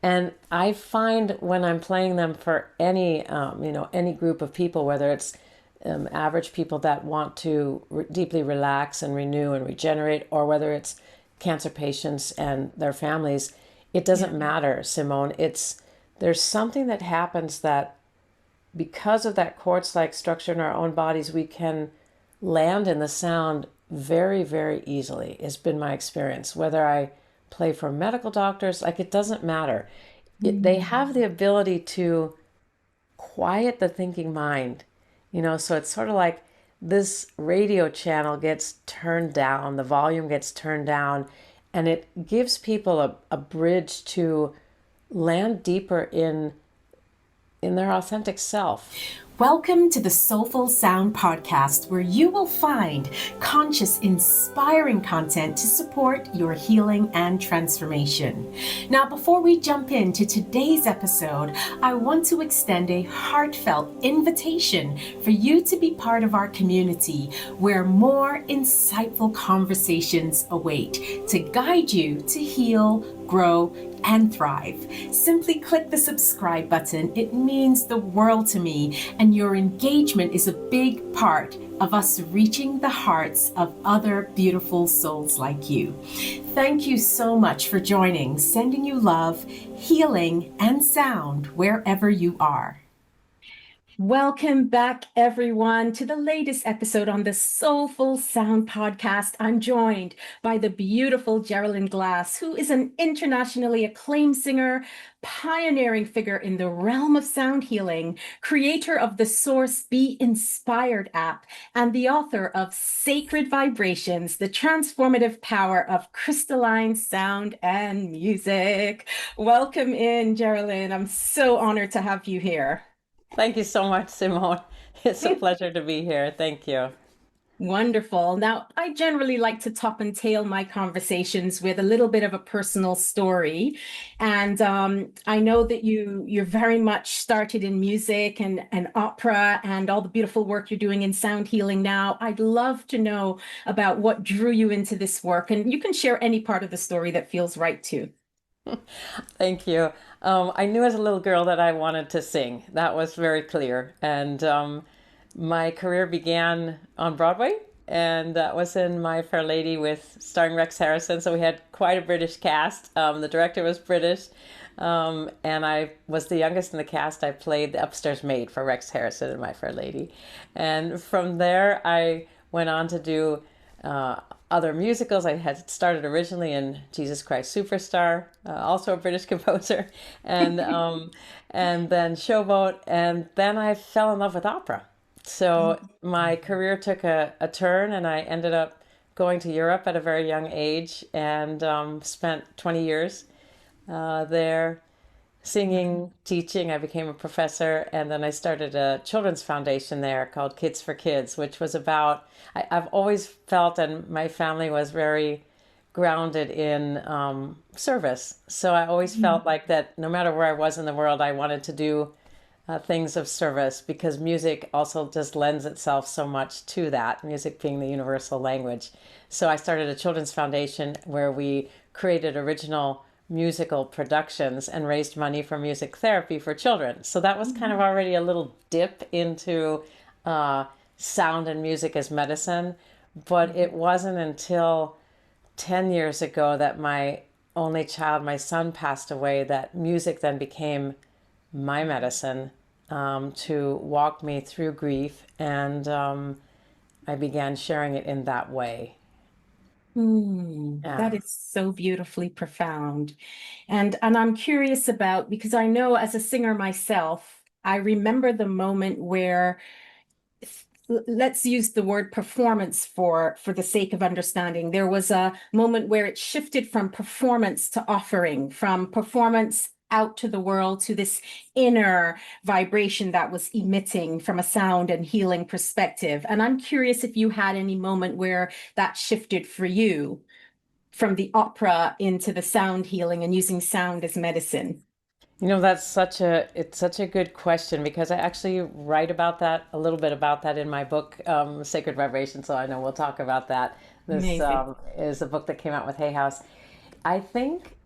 And I find when I'm playing them for any group of people, whether it's average people that want to deeply relax and renew and regenerate, or whether it's cancer patients and their families, it Yeah. doesn't matter, Simone. There's something that happens that because of that quartz-like structure in our own bodies, we can land in the sound very, very easily. It's been my experience. Whether I play for medical doctors, like it doesn't matter. They have the Mm. ability to quiet the thinking mind. So it's sort of like this radio channel gets turned down, the volume gets turned down, and it gives people a bridge to land deeper in their authentic self. Welcome to the Soulful Sound Podcast, where you will find conscious, inspiring content to support your healing and transformation. Now, before we jump into today's episode, I want to extend a heartfelt invitation for you to be part of our community, where more insightful conversations await to guide you to heal, grow, and thrive. Simply click the subscribe button. It means the world to me, and your engagement is a big part of us reaching the hearts of other beautiful souls like you. Thank you so much for joining, sending you love, healing, and sound wherever you are. Welcome back, everyone, to the latest episode on the Soulful Sound Podcast. I'm joined by the beautiful Jeralyn Glass, who is an internationally acclaimed singer, pioneering figure in the realm of sound healing, creator of the Source Be Inspired app, and the author of Sacred Vibrations, the transformative power of crystalline sound and music. Welcome in, Jeralyn. I'm so honored to have you here. Thank you so much, Simone. It's a pleasure to be here. Thank you. Wonderful. Now, I generally like to top and tail my conversations with a little bit of a personal story. And I know that you're very much started in music and opera and all the beautiful work you're doing in sound healing now. I'd love to know about what drew you into this work. And you can share any part of the story that feels right too. Thank you. I knew as a little girl that I wanted to sing. That was very clear. And my career began on Broadway, and that was in My Fair Lady with starring Rex Harrison. So we had quite a British cast. The director was British, and I was the youngest in the cast. I played the upstairs maid for Rex Harrison in My Fair Lady. And from there, I went on to do uh, other musicals. I had started originally in Jesus Christ Superstar, also a British composer, and and then Showboat, and then I fell in love with opera. So my career took a turn, and I ended up going to Europe at a very young age, and spent 20 years there singing, teaching. I became a professor, and then I started a children's foundation there called Kids for Kids, which was about, I've always felt, and my family was very grounded in service. So I always felt like that no matter where I was in the world, I wanted to do things of service, because music also just lends itself so much to that, music being the universal language. So I started a children's foundation where we created original musical productions and raised money for music therapy for children. So that was kind of already a little dip into sound and music as medicine. But it wasn't until 10 years ago that my only child, my son, passed away, that music then became my medicine, to walk me through grief. And I began sharing it in that way. That Yeah. is so beautifully profound. And I'm curious about, because I know as a singer myself, I remember the moment where, let's use the word performance for the sake of understanding. There was a moment where it shifted from performance to offering, from performance out to the world to this inner vibration that was emitting from a sound and healing perspective. And I'm curious if you had any moment where that shifted for you from the opera into the sound healing and using sound as medicine. That's it's such a good question, because I actually write about that, a little bit about that in my book, Sacred Vibration. So I know we'll talk about that. This Amazing. is a book that came out with Hay House. I think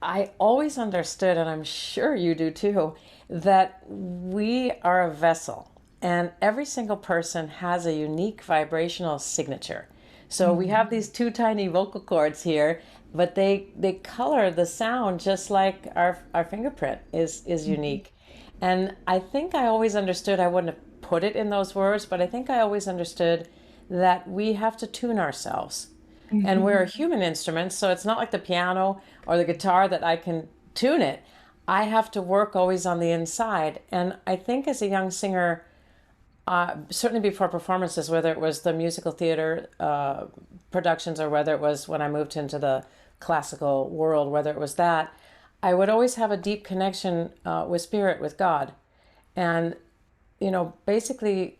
I always understood, and I'm sure you do too, that we are a vessel and every single person has a unique vibrational signature. So we Mm, have these two tiny vocal cords here, but they color the sound just like our fingerprint is mhm, unique. And I think I always understood, I wouldn't have put it in those words, but I think I always understood that we have to tune ourselves. And mhm, we're a human instrument, so it's not like the piano or the guitar that I can tune it. I have to work always on the inside. And I think as a young singer, certainly before performances, whether it was the musical theater productions or whether it was when I moved into the classical world, whether it was that, I would always have a deep connection with spirit, with God. And, basically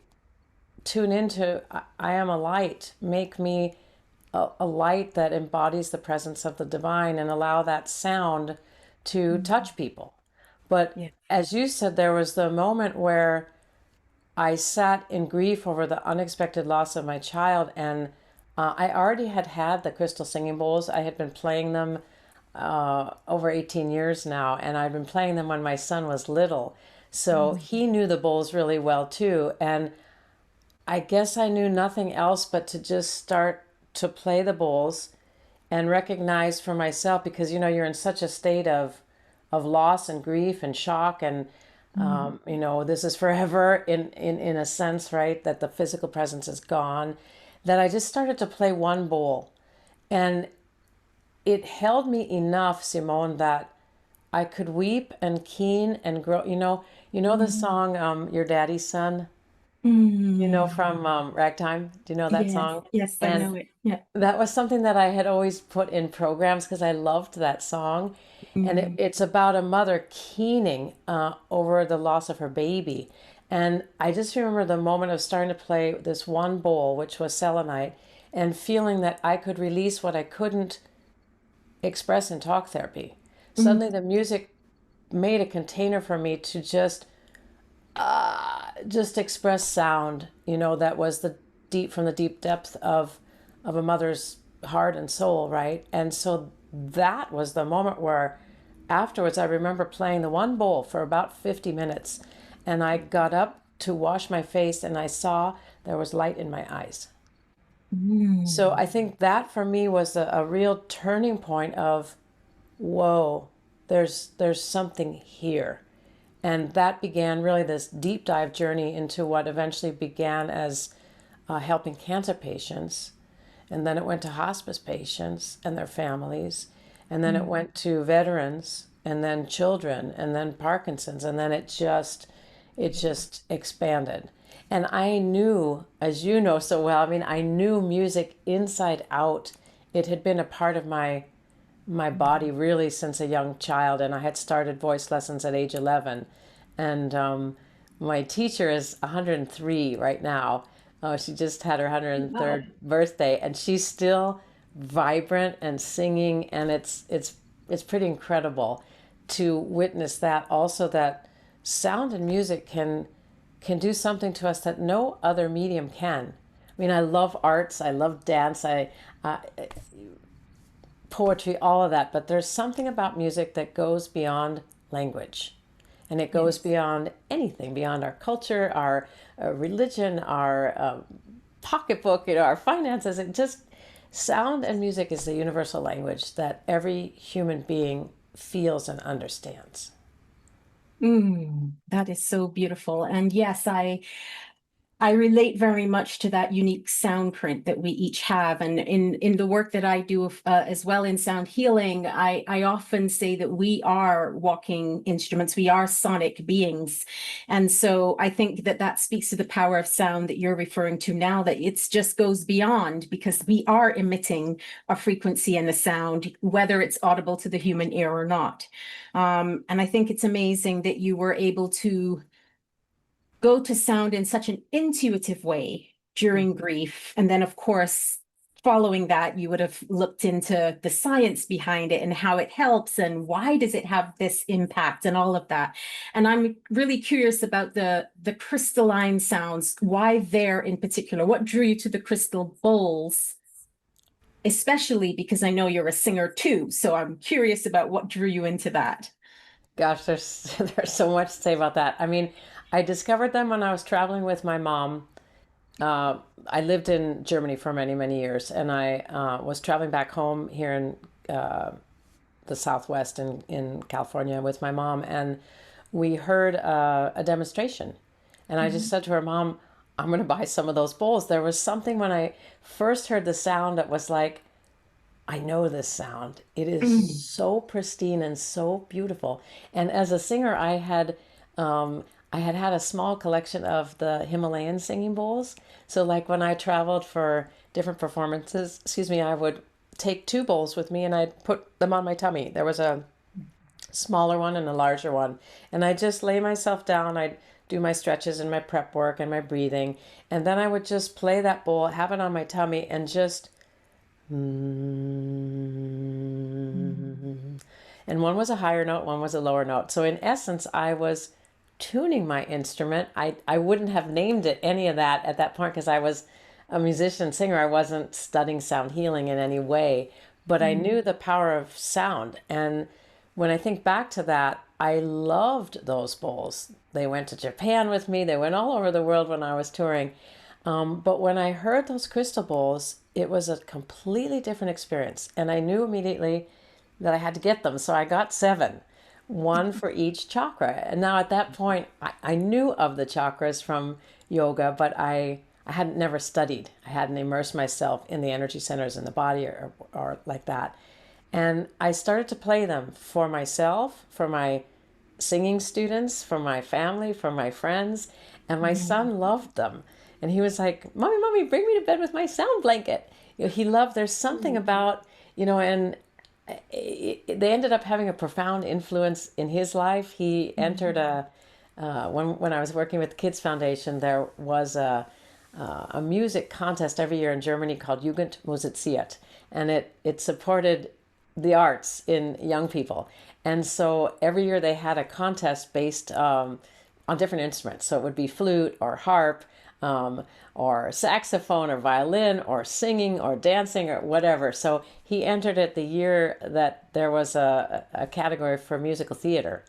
tune into I am a light, make me a light that embodies the presence of the divine and allow that sound to mhm. touch people. But Yeah. as you said, there was the moment where I sat in grief over the unexpected loss of my child, and I already had the crystal singing bowls. I had been playing them over 18 years now, and I'd been playing them when my son was little. So Mm, he knew the bowls really well too. And I guess I knew nothing else but to just start to play the bowls and recognize for myself, because you're in such a state of loss and grief and shock, and mm, this is forever in a sense, right, that the physical presence is gone, that I just started to play one bowl, and it held me enough, Simone, that I could weep and keen and grow. The mm, song Your Daddy's Son, mm. from Ragtime. Do you know that Yes, song? yes, I And know it. Yeah. that was something that I had always put in programs because I loved that song. And Mm, it's about a mother keening over the loss of her baby. And I just remember the moment of starting to play this one bowl, which was selenite, and feeling that I could release what I couldn't express in talk therapy. mm, Suddenly, the music made a container for me to just express sound, that was the deep from the deep depth of a mother's heart and soul, right? And so that was the moment where afterwards I remember playing the one bowl for about 50 minutes, and I got up to wash my face and I saw there was light in my eyes. So mm, I think that for me was a real turning point of, whoa, there's something here. And that began really this deep dive journey into what eventually began as helping cancer patients. And then it went to hospice patients and their families. And then it mm. went to veterans and then children and then Parkinson's. And then it just expanded. And I knew, as you know so well, I mean, I knew music inside out. It had been a part of my body really since a young child, and I had started voice lessons at age 11. And my teacher is 103 right now. She just had her Wow. 103rd birthday, and she's still vibrant and singing, and it's pretty incredible to witness that. Also, that sound and music can do something to us that no other medium can. I mean, I love arts, I love dance, I poetry, all of that, but there's something about music that goes beyond language. And it goes Yes. beyond anything, beyond our culture, our religion, our pocketbook, our finances. It just, sound and music is the universal language that every human being feels and understands. Mm, that is so beautiful. And yes, I relate very much to that unique sound print that we each have. And in the work that I do as well in sound healing, I often say that we are walking instruments, we are sonic beings. And so I think that that speaks to the power of sound that you're referring to now, that it just goes beyond, because we are emitting a frequency and a sound, whether it's audible to the human ear or not. And I think it's amazing that you were able to go to sound in such an intuitive way during grief. And then, of course, following that, you would have looked into the science behind it and how it helps and why does it have this impact and all of that. And I'm really curious about the crystalline sounds, why there in particular, what drew you to the crystal bowls especially because I know you're a singer too. So I'm curious about what drew you into that. Gosh, there's there's so much to say about that. I mean, I discovered them when I was traveling with my mom. Uh, I lived in Germany for many, many years, and I was traveling back home here in the Southwest in California with my mom, and we heard a demonstration. And I just said to her, Mom, I'm going to buy some of those bowls. There was something when I first heard the sound that was like, I know this sound. It is Mm. so pristine and so beautiful. And as a singer, I had had a small collection of the Himalayan singing bowls. So like when I traveled for different performances, excuse me, I would take two bowls with me and I'd put them on my tummy. There was a smaller one and a larger one. And I just lay myself down. I'd do my stretches and my prep work and my breathing. And then I would just play that bowl, have it on my tummy, and just and one was a higher note, one was a lower note. So in essence, I was tuning my instrument. I wouldn't have named it any of that at that point because I was a musician singer. I wasn't studying sound healing in any way, but I knew the power of sound. And when I think back to that, I loved those bowls. They went to Japan with me. They went all over the world when I was touring. But when I heard those crystal bowls, it was a completely different experience. And I knew immediately that I had to get them. So I got seven, one for each chakra. And now at that point, I knew of the chakras from yoga, but I hadn't never studied. I hadn't immersed myself in the energy centers in the body or like that. And I started to play them for myself, for my singing students, for my family, for my friends. And my son loved them. And he was like, Mommy, Mommy, bring me to bed with my sound blanket. He loved, there's something about, and they ended up having a profound influence in his life. He entered when I was working with the Kids Foundation, there was a music contest every year in Germany called Jugendmusiziert. And it supported the arts in young people. And so every year they had a contest based on different instruments. So it would be flute or harp, or saxophone or violin or singing or dancing or whatever. So he entered it the year that there was a category for musical theater.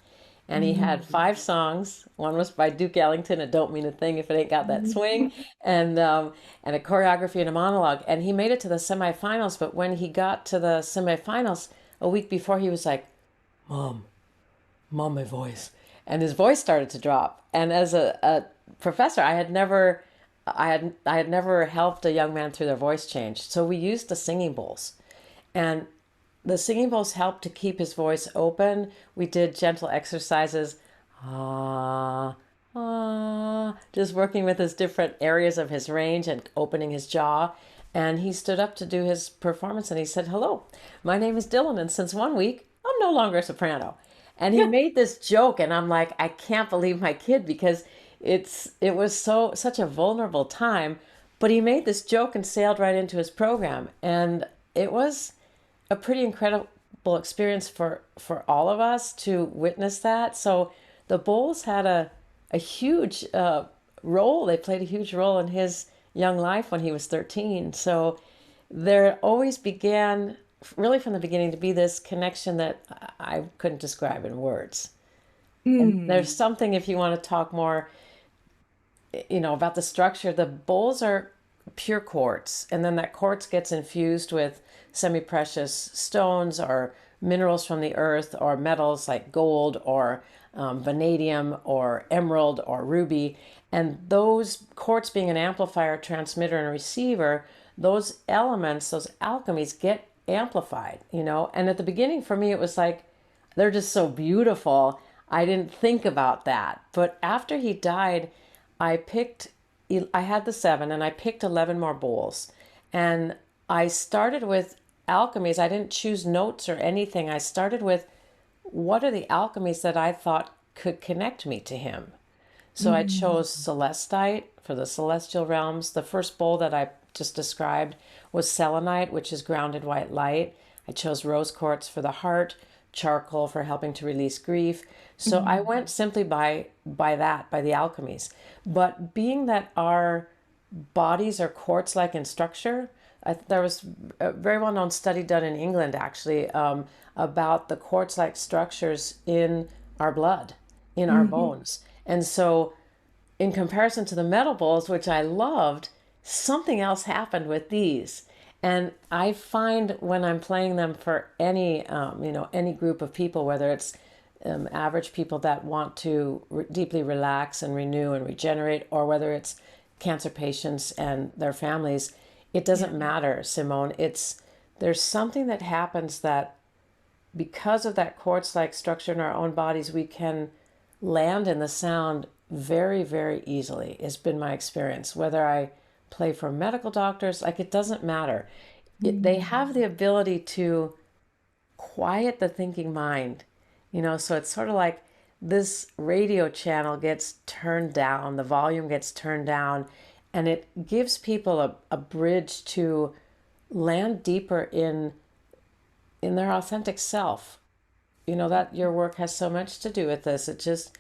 And he had five songs. One was by Duke Ellington, It Don't Mean a Thing If It Ain't Got That Swing, and a choreography and a monologue. And he made it to the semifinals, but when he got to the semifinals, a week before, he was like, Mom, my voice. And his voice started to drop. And as a professor, I had never helped a young man through their voice change. So we used the singing bowls. And the singing bowls helped to keep his voice open. We did gentle exercises, just working with his different areas of his range and opening his jaw. And he stood up to do his performance and he said, Hello, my name is Dylan, and since 1 week, I'm no longer a soprano. And he made this joke, and I'm like, I can't believe my kid, because it was such a vulnerable time. But he made this joke and sailed right into his program. And it was a pretty incredible experience for all of us to witness that. So the bowls had a huge role. They played a huge role in his young life when he was 13. So there always began, really from the beginning, to be this connection that I couldn't describe in words. And there's something, if you want to talk more, about the structure, the bowls are pure quartz, and then that quartz gets infused with semi-precious stones or minerals from the earth or metals like gold or vanadium or emerald or ruby. And those quartz being an amplifier, transmitter, and receiver, those elements, those alchemies get amplified, And at the beginning for me, it was like, they're just so beautiful. I didn't think about that. But after he died, I had the seven and I picked 11 more bowls. And I started with alchemies. I didn't choose notes or anything. I started with, what are the alchemies that I thought could connect me to him? So I chose celestite for the celestial realms. The first bowl that I just described was selenite, which is grounded white light. I chose rose quartz for the heart, charcoal for helping to release grief. So I went simply by the alchemies. But being that our bodies are quartz-like in structure, there was a very well-known study done in England, actually, about the quartz-like structures in our blood, in our Mhm. bones. And so, in comparison to the metal bowls, which I loved, something else happened with these. And I find when I'm playing them for any, any group of people, whether it's average people that want to deeply relax and renew and regenerate, or whether it's cancer patients and their families, it Yeah. doesn't matter, Simone. There's something that happens that because of that quartz-like structure in our own bodies, we can land in the sound very, very easily. It's been my experience. Whether I play for medical doctors, like it doesn't matter. They Mm. have the ability to quiet the thinking mind. So it's sort of like this radio channel gets turned down, the volume gets turned down, and it gives people a bridge to land deeper in their authentic self. That your work has so much to do with this. It just,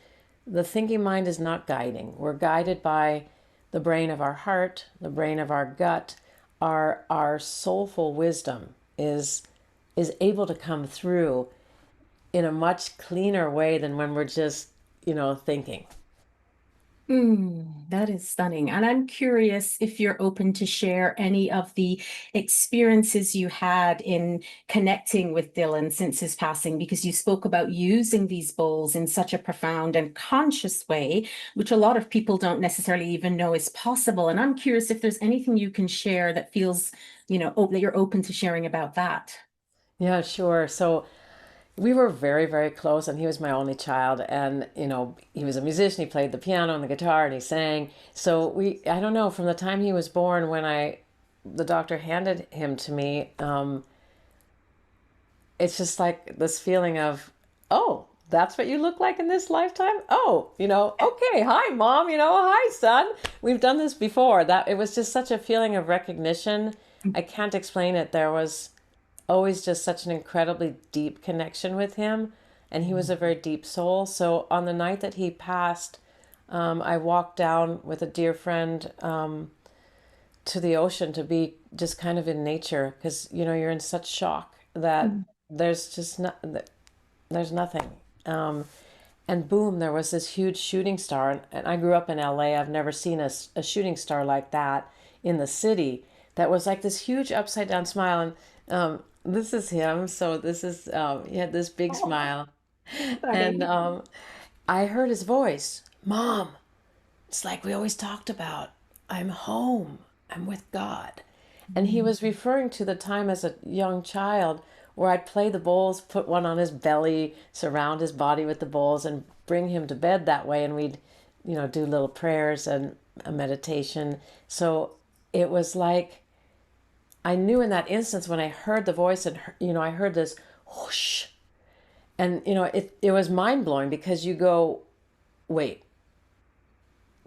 the thinking mind is not guiding. We're guided by the brain of our heart, the brain of our gut. Our soulful wisdom is able to come through in a much cleaner way than when we're just, thinking. That is stunning. And I'm curious if you're open to share any of the experiences you had in connecting with Dylan since his passing, because you spoke about using these bowls in such a profound and conscious way, which a lot of people don't necessarily even know is possible. And I'm curious if there's anything you can share that feels, that you're open to sharing about that. Yeah, sure. So we were very, very close, and he was my only child. And, he was a musician. He played the piano and the guitar, and he sang. So I don't know, from the time he was born, the doctor handed him to me, it's just like this feeling of, oh, that's what you look like in this lifetime? Oh, okay. Hi, mom. Hi, son. We've done this before. That it was just such a feeling of recognition. I can't explain it. There was always just such an incredibly deep connection with him, and he was a very deep soul. So on the night that he passed, I walked down with a dear friend to the ocean to be just kind of in nature, because you're in such shock that there's just not there's nothing. And boom, there was this huge shooting star, and I grew up in LA. I've never seen a shooting star like that in the city. That was like this huge upside down smile, and this is him. So this is he had this big Oh, smile, and stunning. I heard his voice, "Mom, it's like we always talked about. I'm home. I'm with God." And he was referring to the time as a young child where I'd play the bowls, put one on his belly, surround his body with the bowls, and bring him to bed that way. And we'd, do little prayers and a meditation. So it was like I knew in that instance when I heard the voice, and I heard this whoosh, and it was mind blowing, because you go, wait,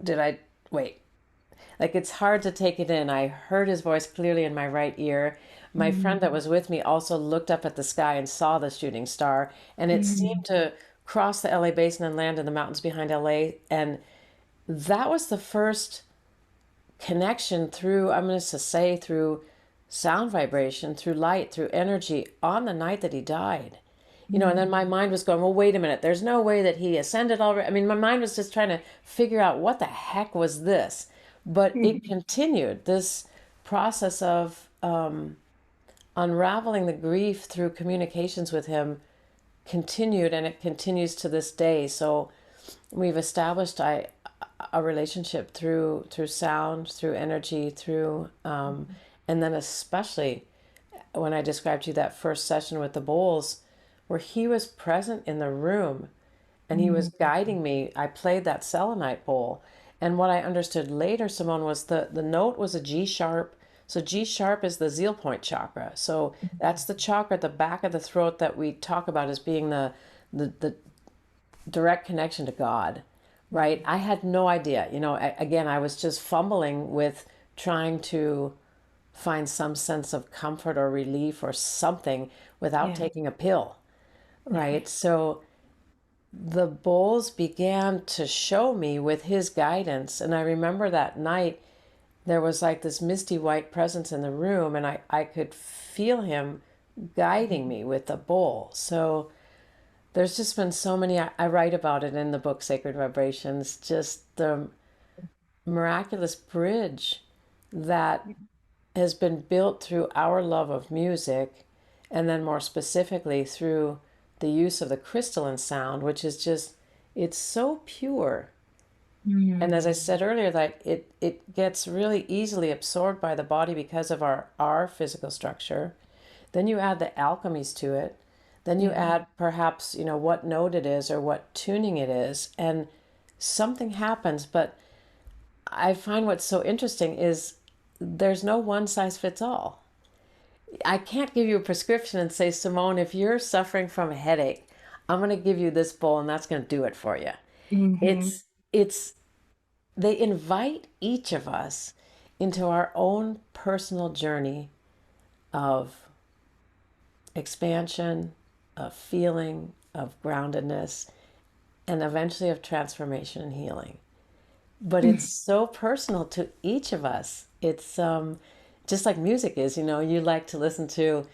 did I wait? Like, it's hard to take it in. I heard his voice clearly in my right ear. My friend that was with me also looked up at the sky and saw the shooting star, and it seemed to cross the LA basin and land in the mountains behind LA. And that was the first connection through, I'm going to say, through sound vibration, through light, through energy on the night that he died. And then my mind was going, well, wait a minute, there's no way that he ascended already. I mean, my mind was just trying to figure out what the heck was this. But it continued, this process of unraveling the grief through communications with him continued, and it continues to this day. So we've established a relationship through sound, through energy, through and then especially when I described to you that first session with the bowls, where he was present in the room and he was guiding me. I played that selenite bowl, and what I understood later, Simone, was the note was a G sharp. So G sharp is the zeal point chakra. So that's the chakra at the back of the throat that we talk about as being the direct connection to God, right? I had no idea. Again, I was just fumbling with trying to find some sense of comfort or relief or something without Yeah. taking a pill, right? So the bowls began to show me with his guidance. And I remember that night, there was like this misty white presence in the room, and I could feel him guiding me with the bowl. So there's just been so many, I write about it in the book Sacred Vibrations, just the miraculous bridge that has been built through our love of music, and then more specifically through the use of the crystalline sound, which is just, it's so pure. And as I Mm. said earlier, that it gets really easily absorbed by the body because of our physical structure. Then you add the alchemies to it. Then you Yeah. add perhaps, what note it is or what tuning it is, and something happens. But I find what's so interesting is there's no one size fits all. I can't give you a prescription and say, Simone, if you're suffering from a headache, I'm going to give you this bowl and that's going to do it for you. Hmm. It's they invite each of us into our own personal journey of expansion, of feeling, of groundedness, and eventually of transformation and healing. But it's so personal to each of us. It's just like music is, you like to listen to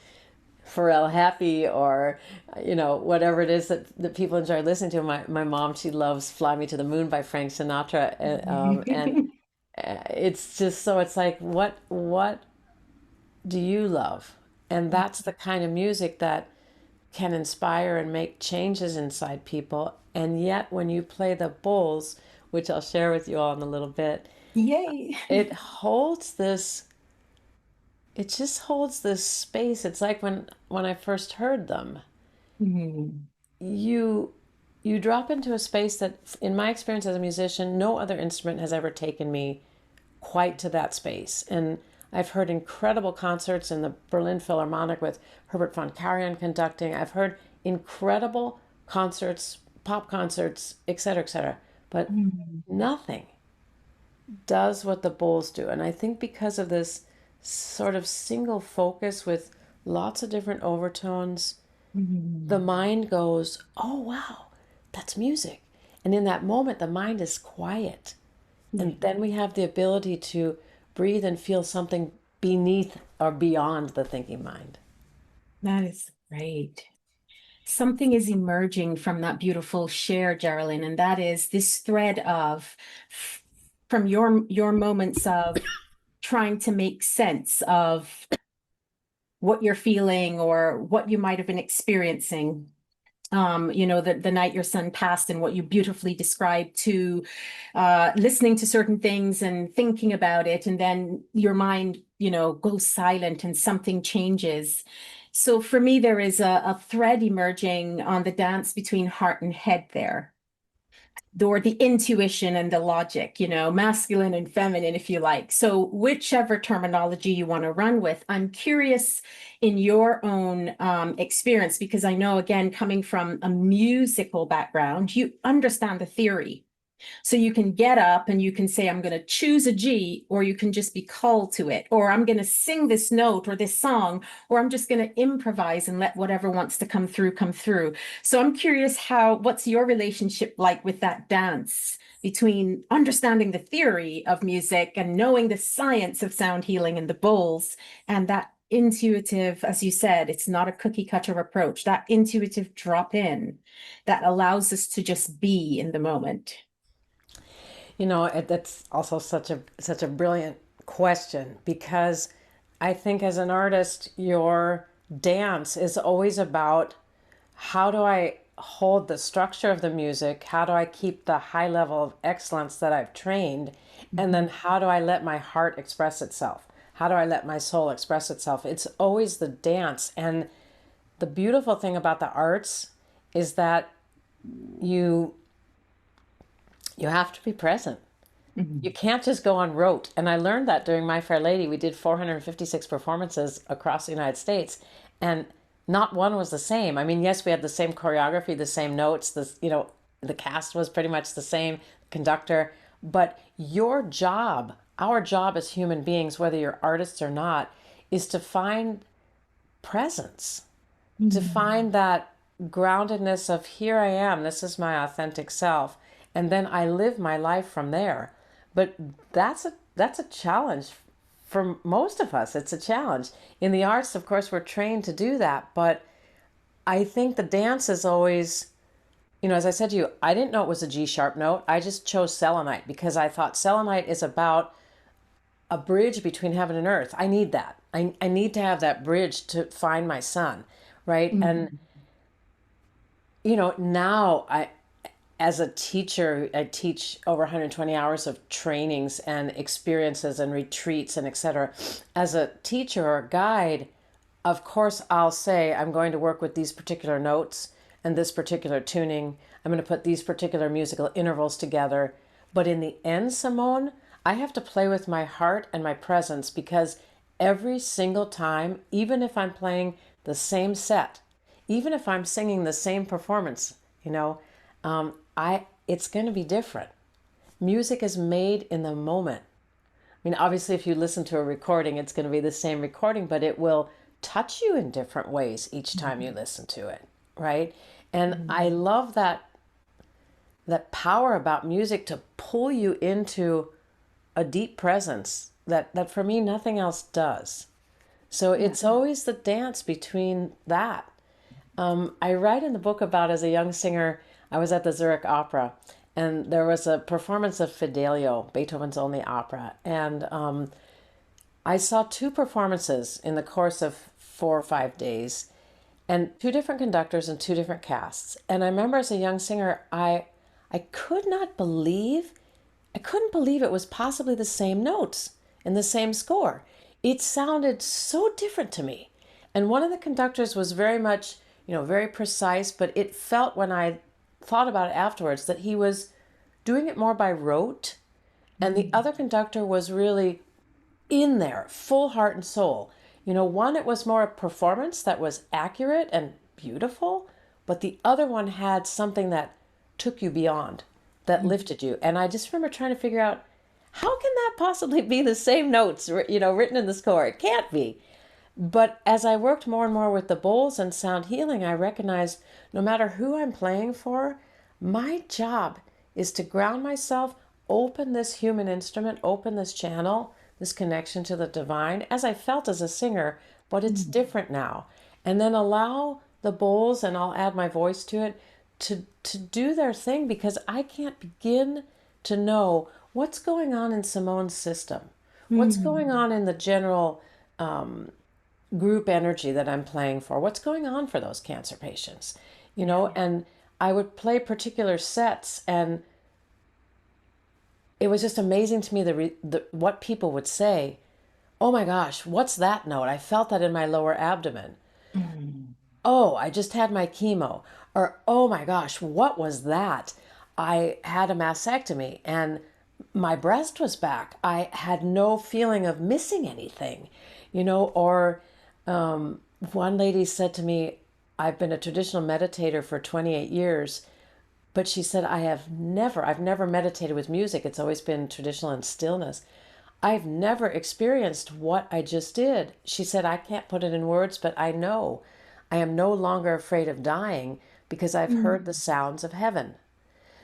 Pharrell Happy, or whatever it is that people enjoy listening to. My mom, she loves Fly Me to the Moon by Frank Sinatra, and it's just so, it's like, what do you love? And that's the kind of music that can inspire and make changes inside people. And yet when you play the bowls, which I'll share with you all in a little bit, Yay. it holds this, it just holds this space. It's like when I first heard them, Mhm. you you drop into a space that, in my experience as a musician, no other instrument has ever taken me quite to that space. And I've heard incredible concerts in the Berlin Philharmonic with Herbert von Karajan conducting. I've heard incredible concerts, pop concerts, etc., etc. But Mhm. nothing does what the bowls do. And I think because of this sort of single focus with lots of different overtones, the Mhm. mind goes, oh, wow, that's music. And in that moment, the mind is quiet. Yeah, And then we have the ability to breathe and feel something beneath or beyond the thinking mind. that is great. Something is emerging from that beautiful share, Jeralyn, and that is this thread of from your moments of trying to make sense of what you're feeling or what you might have been experiencing. The night your son passed and what you beautifully described, to listening to certain things and thinking about it, and then your mind, goes silent and something changes. So for me, there is a thread emerging on the dance between heart and head there, or the intuition and the logic, masculine and feminine, if you like. So, whichever terminology you want to run with, I'm curious in your own experience, because I know, again, coming from a musical background, you understand the theory. So you can get up and you can say, I'm going to choose a G, or you can just be called to it, or I'm going to sing this note or this song, or I'm just going to improvise and let whatever wants to come through, come through. So I'm curious, what's your relationship like with that dance between understanding the theory of music and knowing the science of sound healing and the bowls, and that intuitive, as you said, it's not a cookie cutter approach, that intuitive drop in that allows us to just be in the moment. That's also such a brilliant question, because I think as an artist, your dance is always about, how do I hold the structure of the music? How do I keep the high level of excellence that I've trained? And then how do I let my heart express itself? How do I let my soul express itself? It's always the dance. And the beautiful thing about the arts is that you you have to be present. You Mhm. can't just go on rote. And I learned that during My Fair Lady. We did 456 performances across the United States, and not one was the same. I mean, yes, we had the same choreography, the same notes, the cast was pretty much the same, conductor, but your job, our job as human beings, whether you're artists or not, is to find presence, to Mhm. find that groundedness of, here I am, this is my authentic self, and then I live my life from there. But that's that's a challenge for most of us. It's a challenge. In the arts, of course, we're trained to do that, but I think the dance is always, as I said to you, I didn't know it was a G sharp note. I just chose selenite because I thought selenite is about a bridge between heaven and earth. I need that. I need to have that bridge to find my son, right? And now as a teacher, I teach over 120 hours of trainings and experiences and retreats and etc. As a teacher or guide, of course, I'll say I'm going to work with these particular notes and this particular tuning. I'm going to put these particular musical intervals together. But in the end, Simone, I have to play with my heart and my presence, because every single time, even if I'm playing the same set, even if I'm singing the same performance, it's going to be different. Music is made in the moment. I mean, obviously, if you listen to a recording, it's going to be the same recording, but it will touch you in different ways each time you listen to it, right? And I love that power about music to pull you into a deep presence that for me nothing else does. So it's always the dance between that. I write in the book about, as a young singer, I was at the Zurich Opera, and there was a performance of Fidelio, Beethoven's only opera. And I saw two performances in the course of 4 or 5 days, and two different conductors and two different casts. And I remember as a young singer, I couldn't believe it was possibly the same notes in the same score. It sounded so different to me. And one of the conductors was very much, very precise, but it felt, when I thought about it afterwards, that he was doing it more by rote. And the other conductor was really in there, full heart and soul. One, it was more a performance that was accurate and beautiful, but the other one had something that took you beyond, that lifted you. And I just remember trying to figure out, how can that possibly be the same notes, written in the score? It can't be. But as I worked more and more with the bowls and sound healing, I recognized no matter who I'm playing for, my job is to ground myself, open this human instrument, open this channel, this connection to the divine, as I felt as a singer, but it's different now. And then allow the bowls, and I'll add my voice to it, to do their thing, because I can't begin to know what's going on in Simone's system, what's going on in the general group energy that I'm playing for, what's going on for those cancer patients, and I would play particular sets, and it was just amazing to me what people would say. Oh my gosh, what's that note? I felt that in my lower abdomen. Oh, I just had my chemo. Or, oh my gosh, what was that? I had a mastectomy and my breast was back. I had no feeling of missing anything, or one lady said to me, I've been a traditional meditator for 28 years, but she said, I've never meditated with music. It's always been traditional and stillness. I've never experienced what I just did. She said, I can't put it in words, but I know I am no longer afraid of dying because I've heard the sounds of heaven.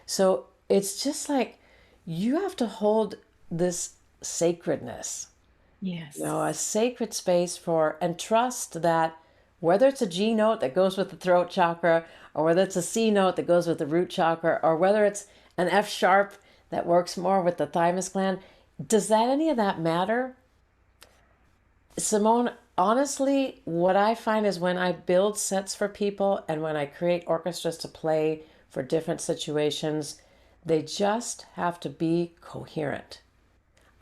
So it's just like, you have to hold this sacredness, Yes. a sacred space and trust that whether it's a G note that goes with the throat chakra, or whether it's a C note that goes with the root chakra, or whether it's an F sharp that works more with the thymus gland, does any of that matter? Simone, honestly, what I find is when I build sets for people and when I create orchestras to play for different situations, they just have to be coherent.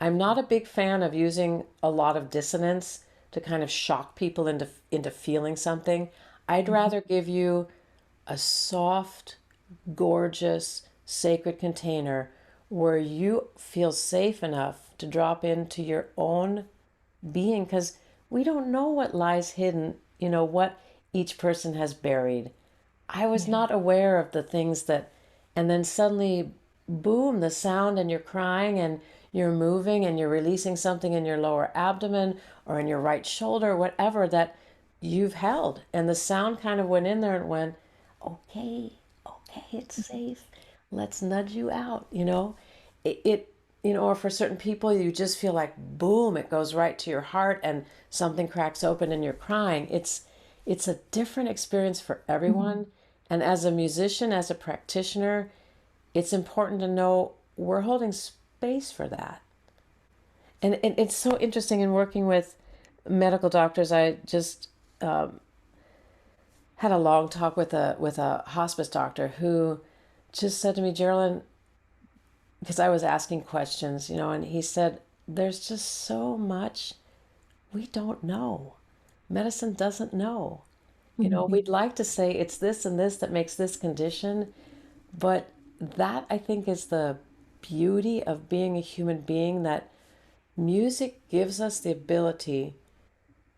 I'm not a big fan of using a lot of dissonance to kind of shock people into feeling something. I'd rather give you a soft, gorgeous, sacred container where you feel safe enough to drop into your own being, because we don't know what lies hidden, what each person has buried. I was not aware of the things and then suddenly, boom, the sound, and you're crying and you're moving and you're releasing something in your lower abdomen or in your right shoulder, whatever that you've held. And the sound kind of went in there and went, okay, it's safe. Let's nudge you out, It or for certain people, you just feel like boom, it goes right to your heart and something cracks open and you're crying. It's a different experience for everyone. And as a musician, as a practitioner, it's important to know we're holding space for that. And it's so interesting in working with medical doctors. I just had a long talk with a hospice doctor who just said to me, Jeralyn, because I was asking questions, and he said, there's just so much we don't know. Medicine doesn't know. We'd like to say it's this and this that makes this condition, but that I think is the beauty of being a human being, that music gives us the ability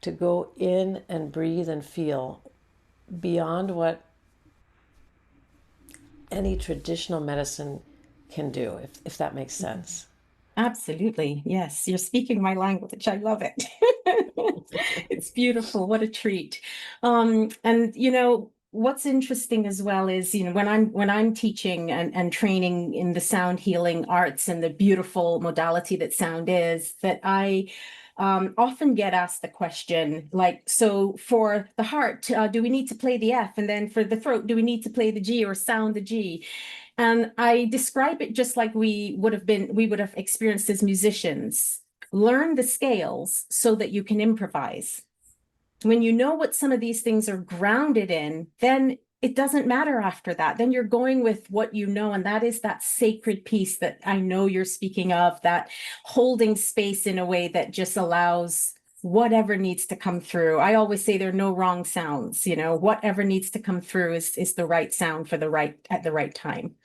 to go in and breathe and feel beyond what any traditional medicine can do, if that makes sense. Absolutely. Yes. You're speaking my language. I love it. It's beautiful. What a treat. And what's interesting as well is, when I'm teaching and training in the sound healing arts and the beautiful modality that sound is, that I often get asked the question, like, so for the heart, do we need to play the F? And then for the throat, do we need to play the G or sound the G? And I describe it just like we would have experienced as musicians. Learn the scales so that you can improvise. When you know what some of these things are grounded in, then it doesn't matter after that. Then you're going with what you know, and that is that sacred piece that I know you're speaking of, that holding space in a way that just allows whatever needs to come through. I always say there are no wrong sounds. Whatever needs to come through is the right sound for the right at the right time.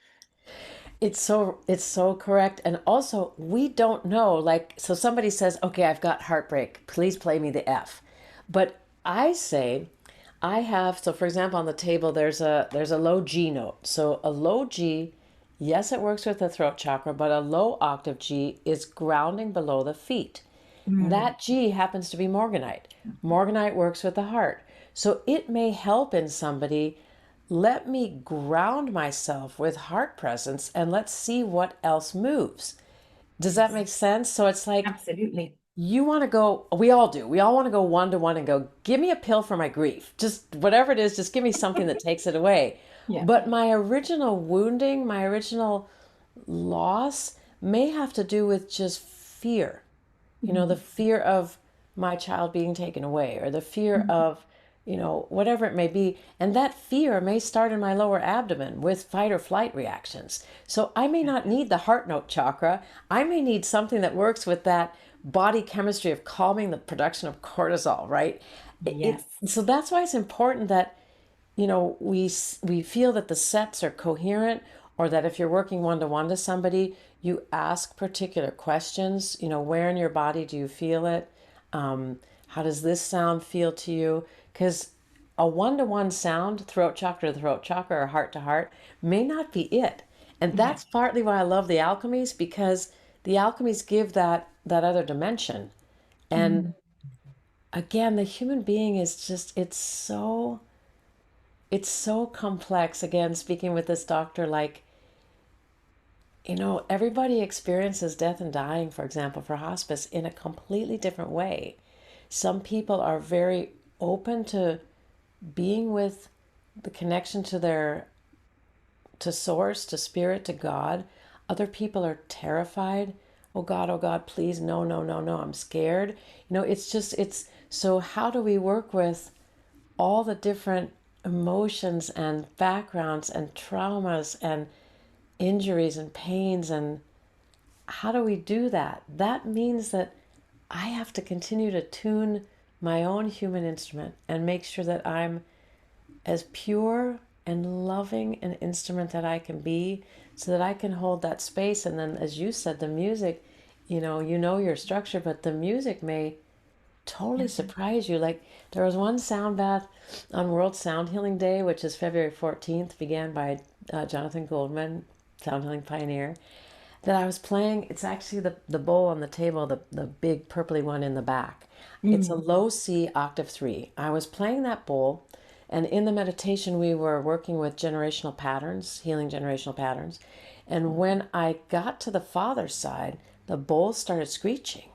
It's so correct. And also, we don't know, like, so somebody says, okay, I've got heartbreak, please play me the F. But I say, so for example, on the table there's a low G note. So a low G, yes, it works with the throat chakra, but a low octave G is grounding below the feet. Mm. That G happens to be morganite. Morganite works with the heart. So it may help in somebody, let me ground myself with heart presence and let's see what else moves. Does that Yes, make sense? So it's like, absolutely. you want to go, we all do. We all want to go one to one and go, give me a pill for my grief. Just whatever it is, just give me something that takes it away. Yeah. But my original wounding, my original loss may have to do with just fear. The Mhm. fear of my child being taken away, or the fear of, whatever it may be. And that fear may start in my lower abdomen with fight or flight reactions. So I may not need the heart note chakra. I may need something that works with that body chemistry of calming the production of cortisol, right? Yes. So that's why it's important that, we feel that the sets are coherent, or that if you're working one to one to somebody, you ask particular questions. Where in your body do you feel it? How does this sound feel to you? Because a one to one sound, throat chakra to throat chakra or heart to heart, may not be it. And Yeah. that's partly why I love the alchemies, because the alchemies give that other dimension. And Mm. again, the human being is just, it's so complex. Again, speaking with this doctor, like, everybody experiences death and dying, for example, for hospice in a completely different way. Some people are very open to being with the connection to source, to spirit, to God. Other people are terrified. Oh God, please, no, no, no, no, I'm scared. It's so how do we work with all the different emotions and backgrounds and traumas and injuries and pains, and how do we do that? That means that I have to continue to tune my own human instrument and make sure that I'm as pure and loving an instrument that I can be, so that I can hold that space. And then, as you said, the music, you know your structure, but the music may totally surprise you. Like, there was one sound bath on World Sound Healing Day, which is February 14th, began by Jonathan Goldman, sound healing pioneer, that I was playing. It's actually the bowl on the table, the big purpley one in the back. It's a Mm. low C octave 3. I was playing that bowl, And in the meditation, we were working with generational patterns, healing generational patterns. And when I got to the father's side, the bowl started screeching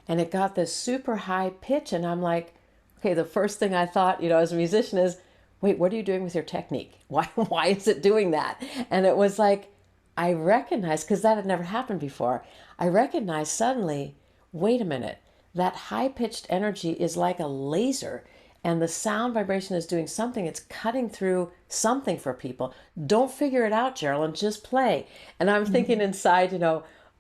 and it got this super high pitch. And I'm like, okay, the first thing I thought, as a musician is, wait, what are you doing with your technique? Why is it doing that? And it was like, I recognized, because that had never happened before, I recognized suddenly, wait a minute, that high pitched energy is like a laser, and the sound vibration is doing something. It's cutting through something for people. Don't figure it out, Jeralyn, just play. And I'm thinking inside,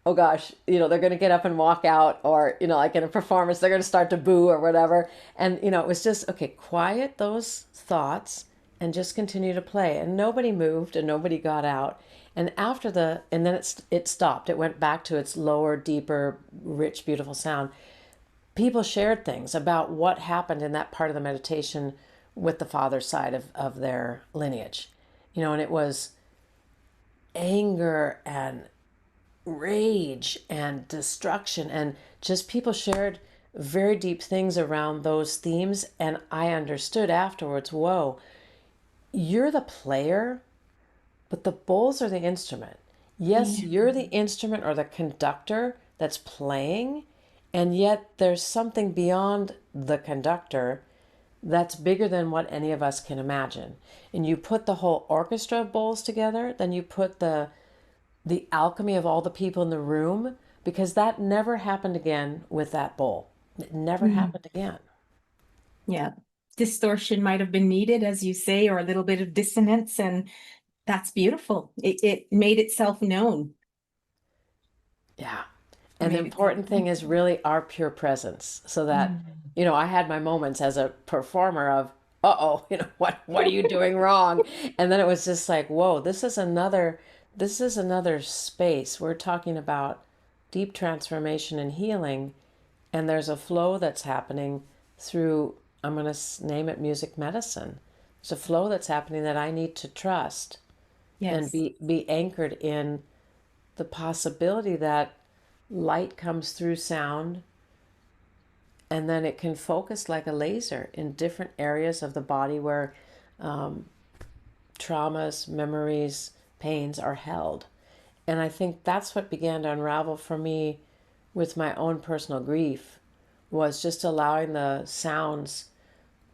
oh gosh, they're going to get up and walk out, or, like in a performance, they're going to start to boo or whatever. And, it was just, okay, quiet those thoughts and just continue to play. And nobody moved and nobody got out. And and then it stopped. It went back to its lower, deeper, rich, beautiful sound. People shared things about what happened in that part of the meditation with the father's side of their lineage. And it was anger and rage and destruction, and just people shared very deep things around those themes. And I understood afterwards, whoa, you're the player, but the bowls are the instrument. Yes, you're the instrument or the conductor that's playing, and yet there's something beyond the conductor that's bigger than what any of us can imagine. And you put the whole orchestra of bowls together, then you put the alchemy of all the people in the room, because that never happened again with that bowl. It never happened again. Yeah. Distortion might have been needed, as you say, or a little bit of dissonance, and that's beautiful. It made itself known. Yeah. And the important thing is really our pure presence, so that, I had my moments as a performer of, uh-oh, what are you doing wrong? And then it was just like, whoa, this is another space. We're talking about deep transformation and healing, and there's a flow that's happening through, I'm going to name it music medicine. There's a flow that's happening that I need to trust and be anchored in the possibility that light comes through sound, and then it can focus like a laser in different areas of the body where traumas, memories, pains are held. And I think that's what began to unravel for me with my own personal grief, was just allowing the sounds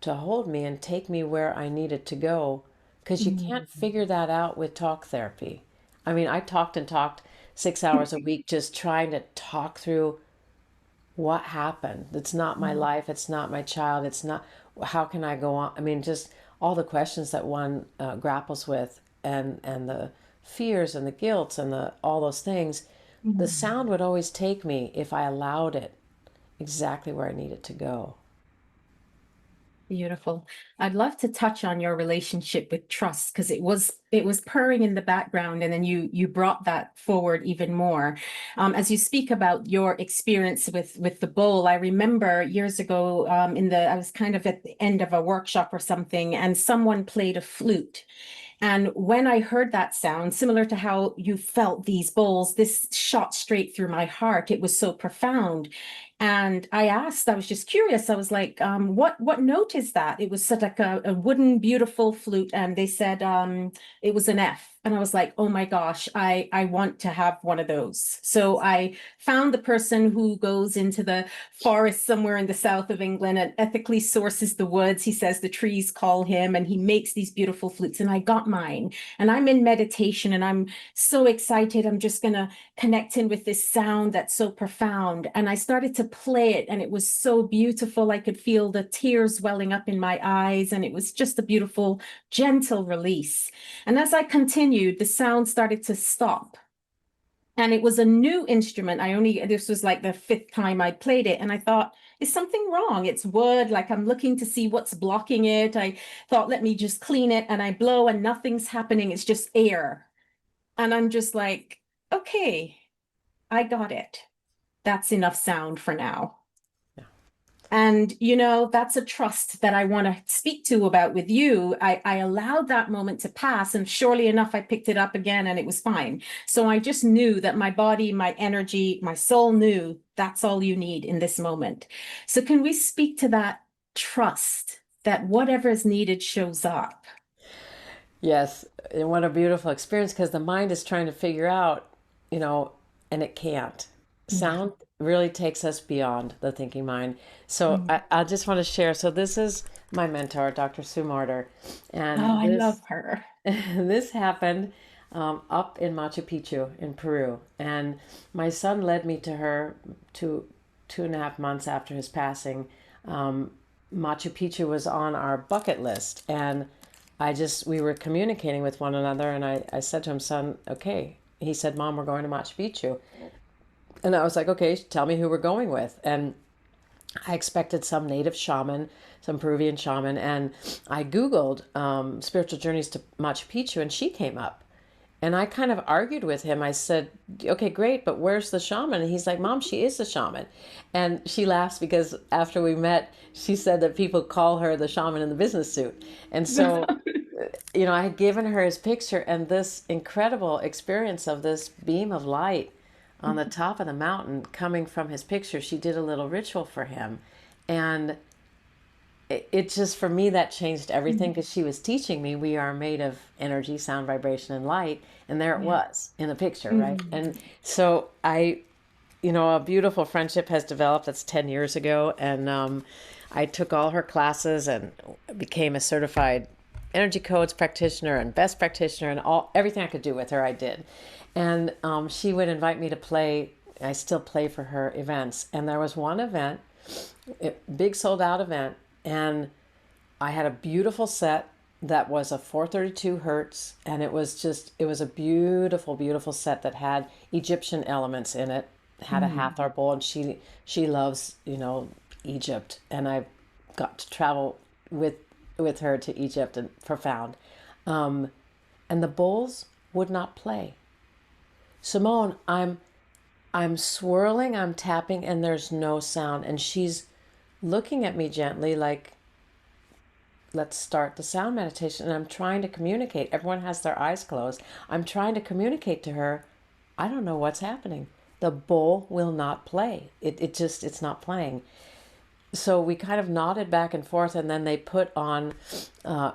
to hold me and take me where I needed to go, because you can't figure that out with talk therapy. I mean, I talked and talked 6 hours a week just trying to talk through what happened. It's not my life. It's not my child. It's not, how can I go on? I mean, just all the questions that one grapples with, and the fears and the guilt and all those things. The sound would always take me, if I allowed it, exactly where I needed to go. Beautiful. I'd love to touch on your relationship with trust, because it was purring in the background, and then you brought that forward even more. As you speak about your experience with the bowl, I remember years ago, I was kind of at the end of a workshop or something, and someone played a flute. And when I heard that sound, similar to how you felt these bowls, this shot straight through my heart. It was so profound. And I was just curious. I was like, what note is that? It was sort of like a wooden, beautiful flute. And they said it was an F. And I was like, oh my gosh, I want to have one of those. So I found the person who goes into the forest somewhere in the south of England and ethically sources the woods. He says the trees call him, and he makes these beautiful flutes. And I got mine. And I'm in meditation, and I'm so excited. I'm just going to connect in with this sound that's so profound. And I started to play it, and it was so beautiful. I could feel the tears welling up in my eyes, and it was just a beautiful, gentle release. And as I continued, the sound started to stop. And it was a new instrument. This was like the 5th time I played it. And I thought, is something wrong? It's wood. Like, I'm looking to see what's blocking it. I thought, let me just clean it. And I blow and nothing's happening. It's just air. And I'm just like, okay, I got it. That's enough sound for now. And, that's a trust that I want to speak to about with you. I allowed that moment to pass, and surely enough, I picked it up again and it was fine. So I just knew that my body, my energy, my soul knew that's all you need in this moment. So can we speak to that trust that whatever is needed shows up. Yes, and what a beautiful experience because the mind is trying to figure out, you know, and it can't. Yeah. Sound really takes us beyond the thinking mind. So Mm. I just want to share. So this is my mentor, Dr. Sue Martyr, and Oh, I love her. this happened up in Machu Picchu in Peru, and my son led me to her 2.5 months after his passing. Um, Machu Picchu was on our bucket list, and we were communicating with one another, and I said to him, son, okay. He said, Mom, we're going to Machu Picchu. And I was like, okay, tell me who we're going with. And I expected some native shaman, some Peruvian shaman, and I Googled spiritual journeys to Machu Picchu, and she came up. And I kind of argued with him. I said, okay, great, but where's the shaman? And he's like, Mom, she is the shaman. And she laughs because after we met, she said that people call her the shaman in the business suit. And so, I had given her his picture and this incredible experience of this beam of light on the top of the mountain coming from his picture. She did a little ritual for him. And it just, for me, that changed everything because she was teaching me we are made of energy, sound, vibration, and light. And there it Yeah. was in the picture, right? Mm. And so a beautiful friendship has developed. That's 10 years ago. And I took all her classes and became a certified energy codes practitioner and best practitioner, and everything I could do with her, I did. And she would invite me to play. I still play for her events. And there was one event, a big sold out event, and I had a beautiful set that was a 432 hertz, and it was a beautiful, beautiful set that had Egyptian elements in it. Had a Mm. Hathor bowl, and she loves Egypt, and I got to travel with her to Egypt and profound. And the bowls would not play. Simone, I'm swirling, I'm tapping, and there's no sound, and she's looking at me gently like, let's start the sound meditation. And I'm trying to communicate. Everyone has their eyes closed. I'm trying to communicate to her. I don't know what's happening. The bowl will not play. It's not playing. So we kind of nodded back and forth, and then they put on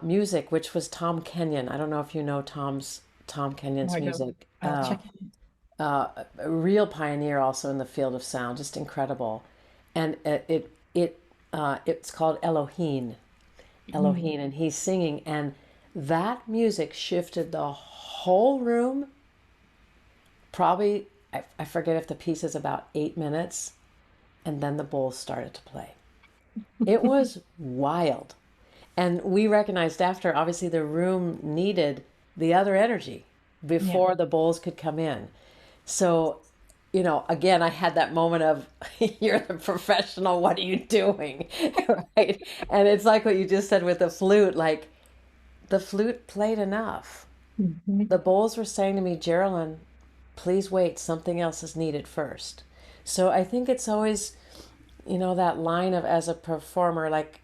music, which was Tom Kenyon. I don't know if you know Tom Oh, Kenyon's I don't. music. I'll check it. A real pioneer also in the field of sound, just incredible. And it's called Elohim, Mm. and he's singing, and that music shifted the whole room. Probably, I forget if the piece is about 8 minutes, and then the bowls started to play. It was wild. And we recognized after, obviously, the room needed the other energy Yeah. before the bowls could come in. So, again, I had that moment of, you're the professional, what are you doing? Right? And it's like what you just said with the flute, like the flute played enough. Mhm. The bowls were saying to me, Jeralyn, please wait, something else is needed first. So I think it's always, that line of, as a performer, like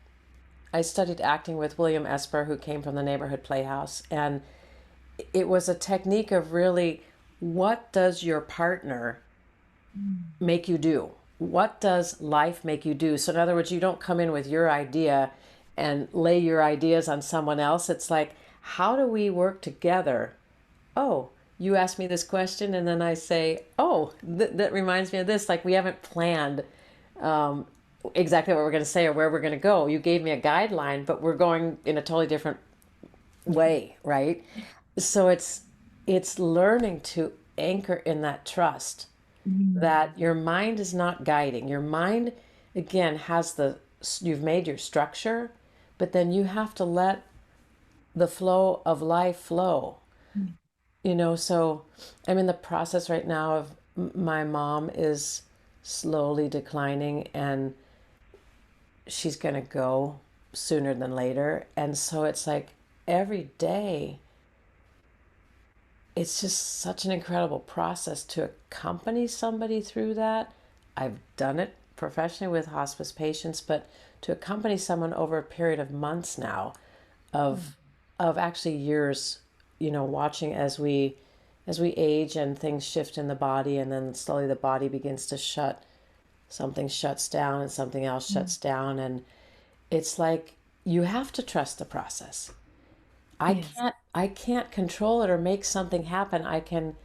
I studied acting with William Esper, who came from the neighborhood playhouse. And it was a technique of really, what does your partner make you do? What does life make you do? So, in other words, you don't come in with your idea and lay your ideas on someone else. It's like, how do we work together? Oh, you asked me this question, and then I say, oh, that reminds me of this. Like, we haven't planned exactly what we're going to say or where we're going to go. You gave me a guideline, but we're going in a totally different Yeah. way, right? So it's learning to anchor in that trust Mm. that your mind is not guiding. Your mind, again, you've made your structure, but then you have to let the flow of life flow. Mm. So I'm in the process right now of my mom is slowly declining, and she's going to go sooner than later. And so it's like every day, it's just such an incredible process to accompany somebody through that. I've done it professionally with hospice patients, but to accompany someone over a period of months now, of actually years, watching as we age and things shift in the body, and then slowly the body begins to shut, something shuts down and something else Mm. shuts down, and it's like you have to trust the process. Yes. I can't control it or make something happen. I can,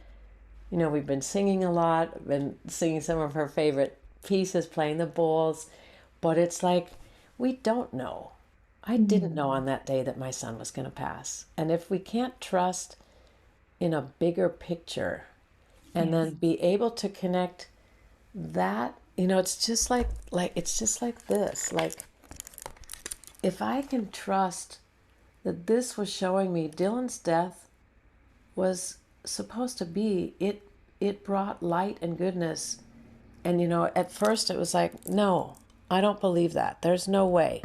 we've been singing a lot, been singing some of her favorite pieces, playing the bowls, but it's like we don't know. I didn't know Mm. on that day that my son was going to pass. And if we can't trust in a bigger picture and Yes. then be able to connect that, it's just like it's just like this. Like if I can trust that this was showing me Dylan's death was supposed to be, it brought light and goodness. And at first it was like, no, I don't believe that. There's no way.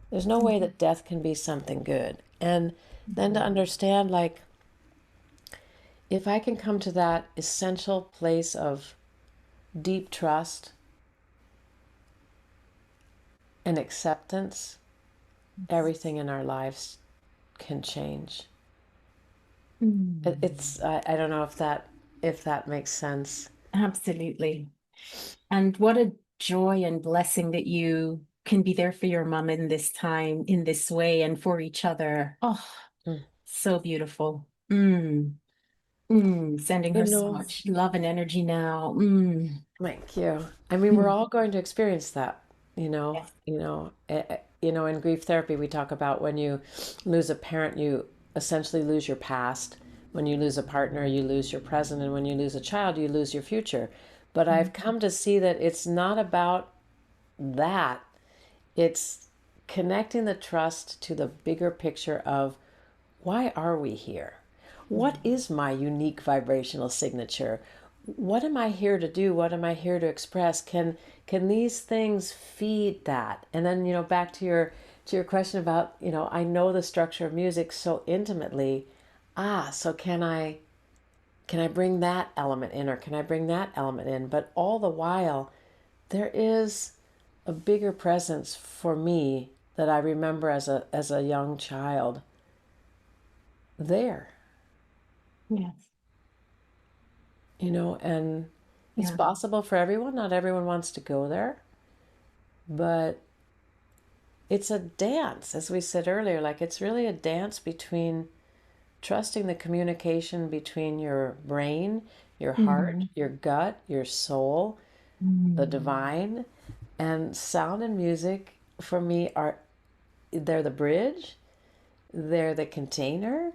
There's no way that death can be something good. And then to understand, like, if I can come to that essential place of deep trust and acceptance, everything in our lives can change. Mm. I don't know if that makes sense. Absolutely. And what a joy and blessing that you can be there for your mom in this time, in this way, and for each other. Oh, Mm. so beautiful. Mm. Mm. Sending You her so know, much love and energy now. Mm. Thank you. I mean, we're Mm. all going to experience that, Yes. in grief therapy, we talk about when you lose a parent, you essentially lose your past. When you lose a partner, you lose your present. And when you lose a child, you lose your future. But Mm. I've come to see that it's not about that. It's connecting the trust to the bigger picture of why are we here? What Yeah. is my unique vibrational signature? What am I here to do? What am I here to express? Can these things feed that? And then, back to your question about, I know the structure of music so intimately. So can I bring that element in, or can I bring that element in? But all the while, there is a bigger presence for me that I remember as a young child there. Yes. And it's Yeah. possible for everyone. Not everyone wants to go there, but it's a dance, as we said earlier. Like it's really a dance between trusting the communication between your brain, your heart, Mm. your gut, your soul, the Mm. divine, and sound and music for me they're the bridge, they're the container.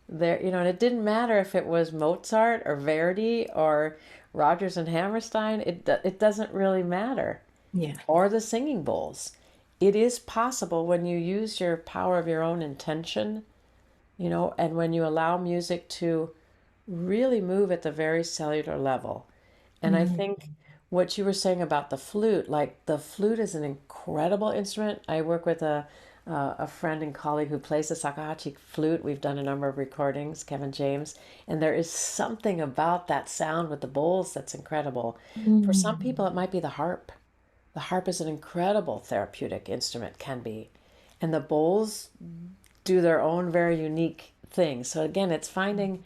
And it didn't matter if it was Mozart or Verdi or Rodgers and Hammerstein. It doesn't really matter. Yeah. Or the singing bowls. It is possible when you use your power of your own intention, and when you allow music to really move at the very cellular level. And I Mm. think what you were saying about the flute, like the flute is an incredible instrument. I work with a friend and colleague who plays the shakuhachi flute. We've done a number of recordings, Kevin James, and there is something about that sound with the bowls that's incredible. For some people, Mm. it might be the harp. The harp is an incredible therapeutic instrument, can be. And the bowls do their own very unique thing. So again, it's finding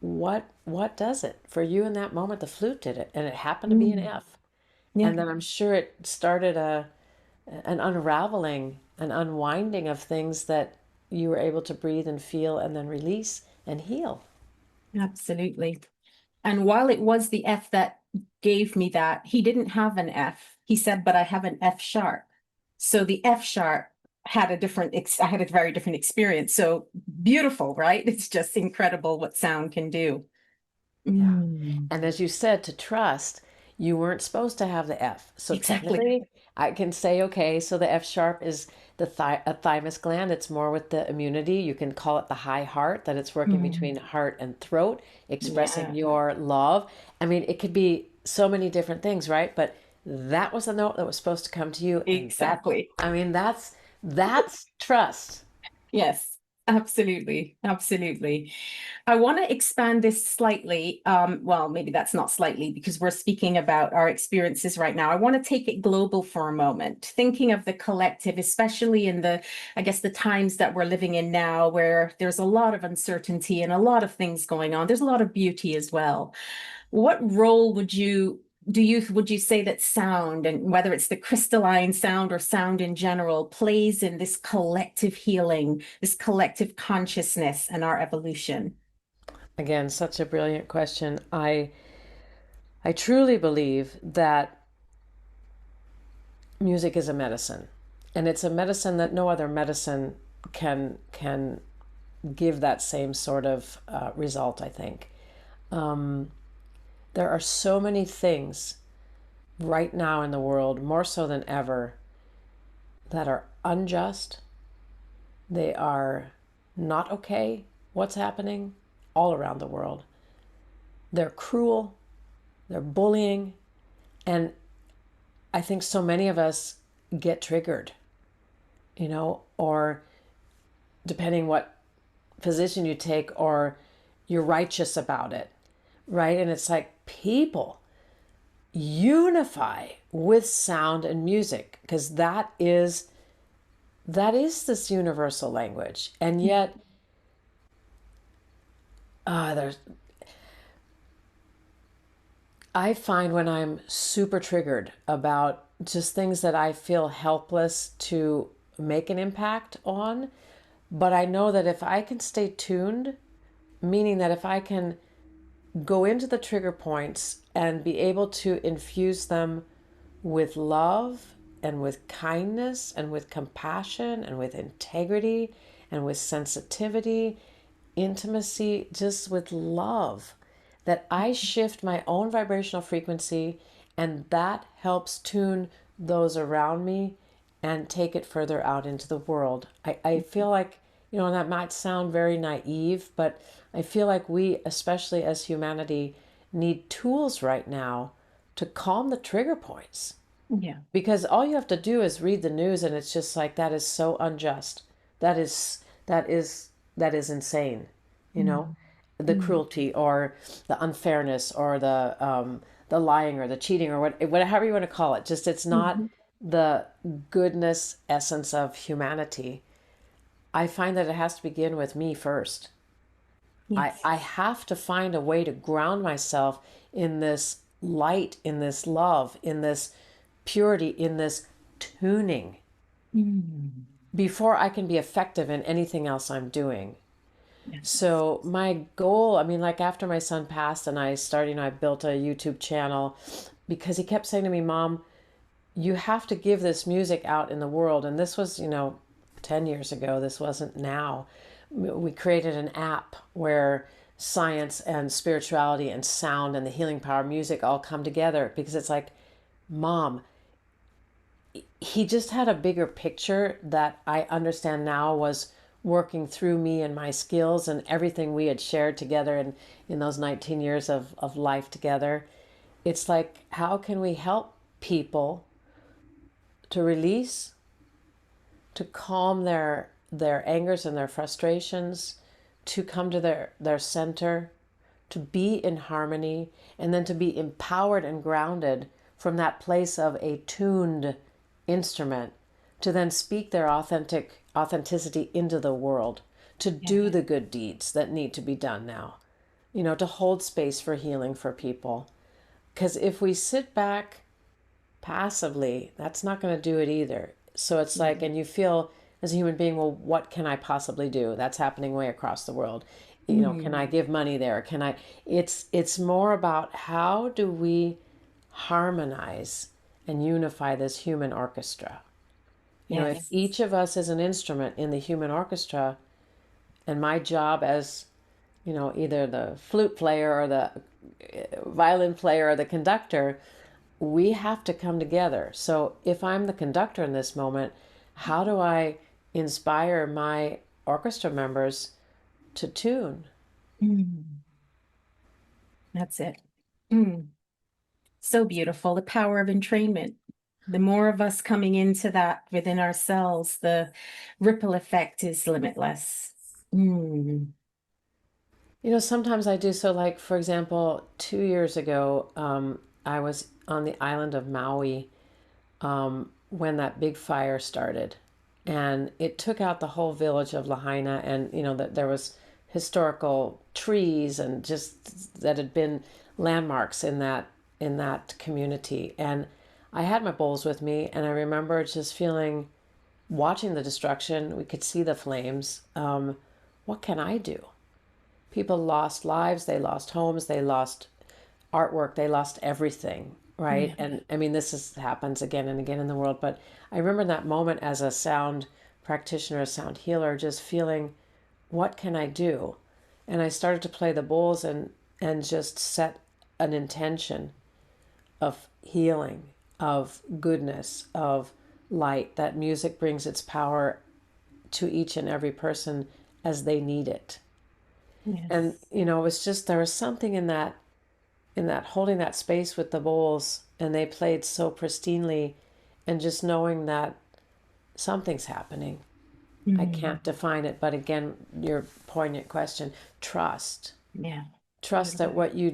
what does it for you in that moment. The flute did it, and it happened to be an Mm. F. Yeah. And then I'm sure it started an unraveling, an unwinding of things that you were able to breathe and feel and then release and heal. Absolutely. And while it was the F that gave me that, he didn't have an F. He said, but I have an F sharp. So the F sharp had a different, I had a very different experience. So beautiful, right? It's just incredible what sound can do. Yeah. Mm. And as you said, to trust, you weren't supposed to have the F. So Exactly. technically, I can say, okay, so the F sharp is a thymus gland. It's more with the immunity. You can call it the high heart, that it's working Mm. between heart and throat, expressing Yeah, your love. I mean, it could be so many different things, right? But that was the note that was supposed to come to you. And exactly. I mean, that's trust. Yes, absolutely. Absolutely. I want to expand this slightly. Well, maybe that's not slightly because we're speaking about our experiences right now. I want to take it global for a moment, thinking of the collective, especially in I guess, the times that we're living in now, where there's a lot of uncertainty and a lot of things going on. There's a lot of beauty as well. What role would you would you say that sound, and whether it's the crystalline sound or sound in general, plays in this collective healing, this collective consciousness and our evolution? Again, such a brilliant question. I truly believe that music is a medicine, and it's a medicine that no other medicine can give that same sort of result. I think there are so many things right now in the world, more so than ever, that are unjust. They are not okay. What's happening all around the world? They're cruel. They're bullying, and I think so many of us get triggered, or depending what position you take, or you're righteous about it, right? And it's like, people, unify with sound and music, because that is this universal language. And yet there's I find when I'm super triggered about just things that I feel helpless to make an impact on, but I know that if I can stay tuned, meaning that if I can go into the trigger points and be able to infuse them with love and with kindness and with compassion and with integrity and with sensitivity, intimacy, just with love, that I shift my own vibrational frequency, and that helps tune those around me and take it further out into the world. I feel like, and that might sound very naive, but I feel like we, especially as humanity, need tools right now to calm the trigger points. Yeah. Because all you have to do is read the news, and it's just like, that is so unjust. That is insane, Mm. the Mm. cruelty or the unfairness or the lying or the cheating or whatever you want to call it. Just, it's not Mhm. the goodness essence of humanity. I find that it has to begin with me first. I Yes. have to find a way to ground myself in this light, in this love, in this purity, in this tuning, Mm. before I can be effective in anything else I'm doing. Yes. So my goal, I mean, like after my son passed and I started, I built a YouTube channel because he kept saying to me, Mom, you have to give this music out in the world. And this was, 10 years ago. This wasn't now. We created an app where science and spirituality and sound and the healing power of music all come together, because it's like, Mom, he just had a bigger picture that I understand now was working through me and my skills and everything we had shared together in those 19 years of life together. It's like, how can we help people to release, to calm their angers and their frustrations, to come to their center, to be in harmony, and then to be empowered and grounded from that place of a tuned instrument, to then speak their authenticity into the world, to do Yeah. the good deeds that need to be done now, to hold space for healing for people. Because if we sit back passively, that's not going to do it either. So it's like, Mm. and you feel as a human being, well, what can I possibly do? That's happening way across the world. Can I Mm. give money there? Can I? It's more about, how do we harmonize and unify this human orchestra? If Yes. each of us is an instrument in the human orchestra, and my job as, either the flute player or the violin player or the conductor, we have to come together. So if I'm the conductor in this moment, how do I inspire my orchestra members to tune? Mm. That's it. Mm. So beautiful. The power of entrainment. The more of us coming into that within ourselves, the ripple effect is limitless. Mm. Sometimes I do. So, like, for example, 2 years ago, I was on the island of Maui when that big fire started. And it took out the whole village of Lahaina. And, that there was historical trees and just that had been landmarks in that in that community. And I had my bowls with me, and I remember just feeling, watching the destruction. We could see the flames. What can I do? People lost lives, they lost homes, they lost artwork, they lost everything, right? Yeah. And I mean, happens again and again in the world, but I remember that moment as a sound practitioner, a sound healer, just feeling, what can I do? And I started to play the bowls and just set an intention of healing, of goodness, of light. That music brings its power to each and every person as they need it. And Yes. it was just, there was something in that holding that space with the bowls, and they played so pristinely, and just knowing that something's happening. I Mm. can't define it, but again, your poignant question, trust. Yeah. Trust that Beautiful. what you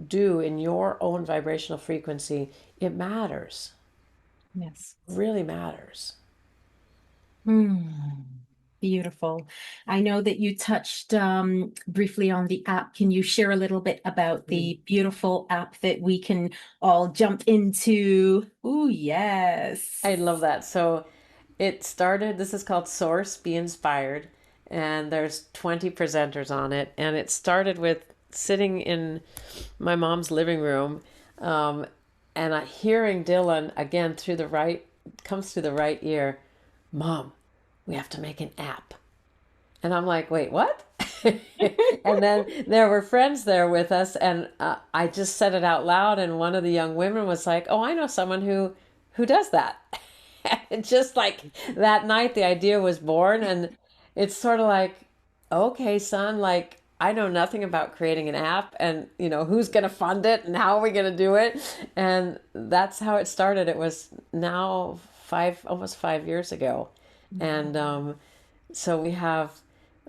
do in your own vibrational frequency, it matters. Yes. Really matters. Mm. Beautiful. I know that you touched briefly on the app. Can you share a little bit about the beautiful app that we can all jump into? Oh, I yes. love that. So it started, this is called Source Be Inspired, and there's 20 presenters on it. And it started with sitting in my mom's living room, um, and hearing Dylan again comes through the right ear, Mom, we have to make an app. And I'm like, wait, what? And then there were friends there with us, and I just said it out loud, and one of the young women was like, "Oh, I know someone who does that." And just like that night, the idea was born, and it's sort of like, okay, son, like I know nothing about creating an app, and who's going to fund it, and how are we going to do it, and that's how it started. It was now almost 5 years ago, and so we have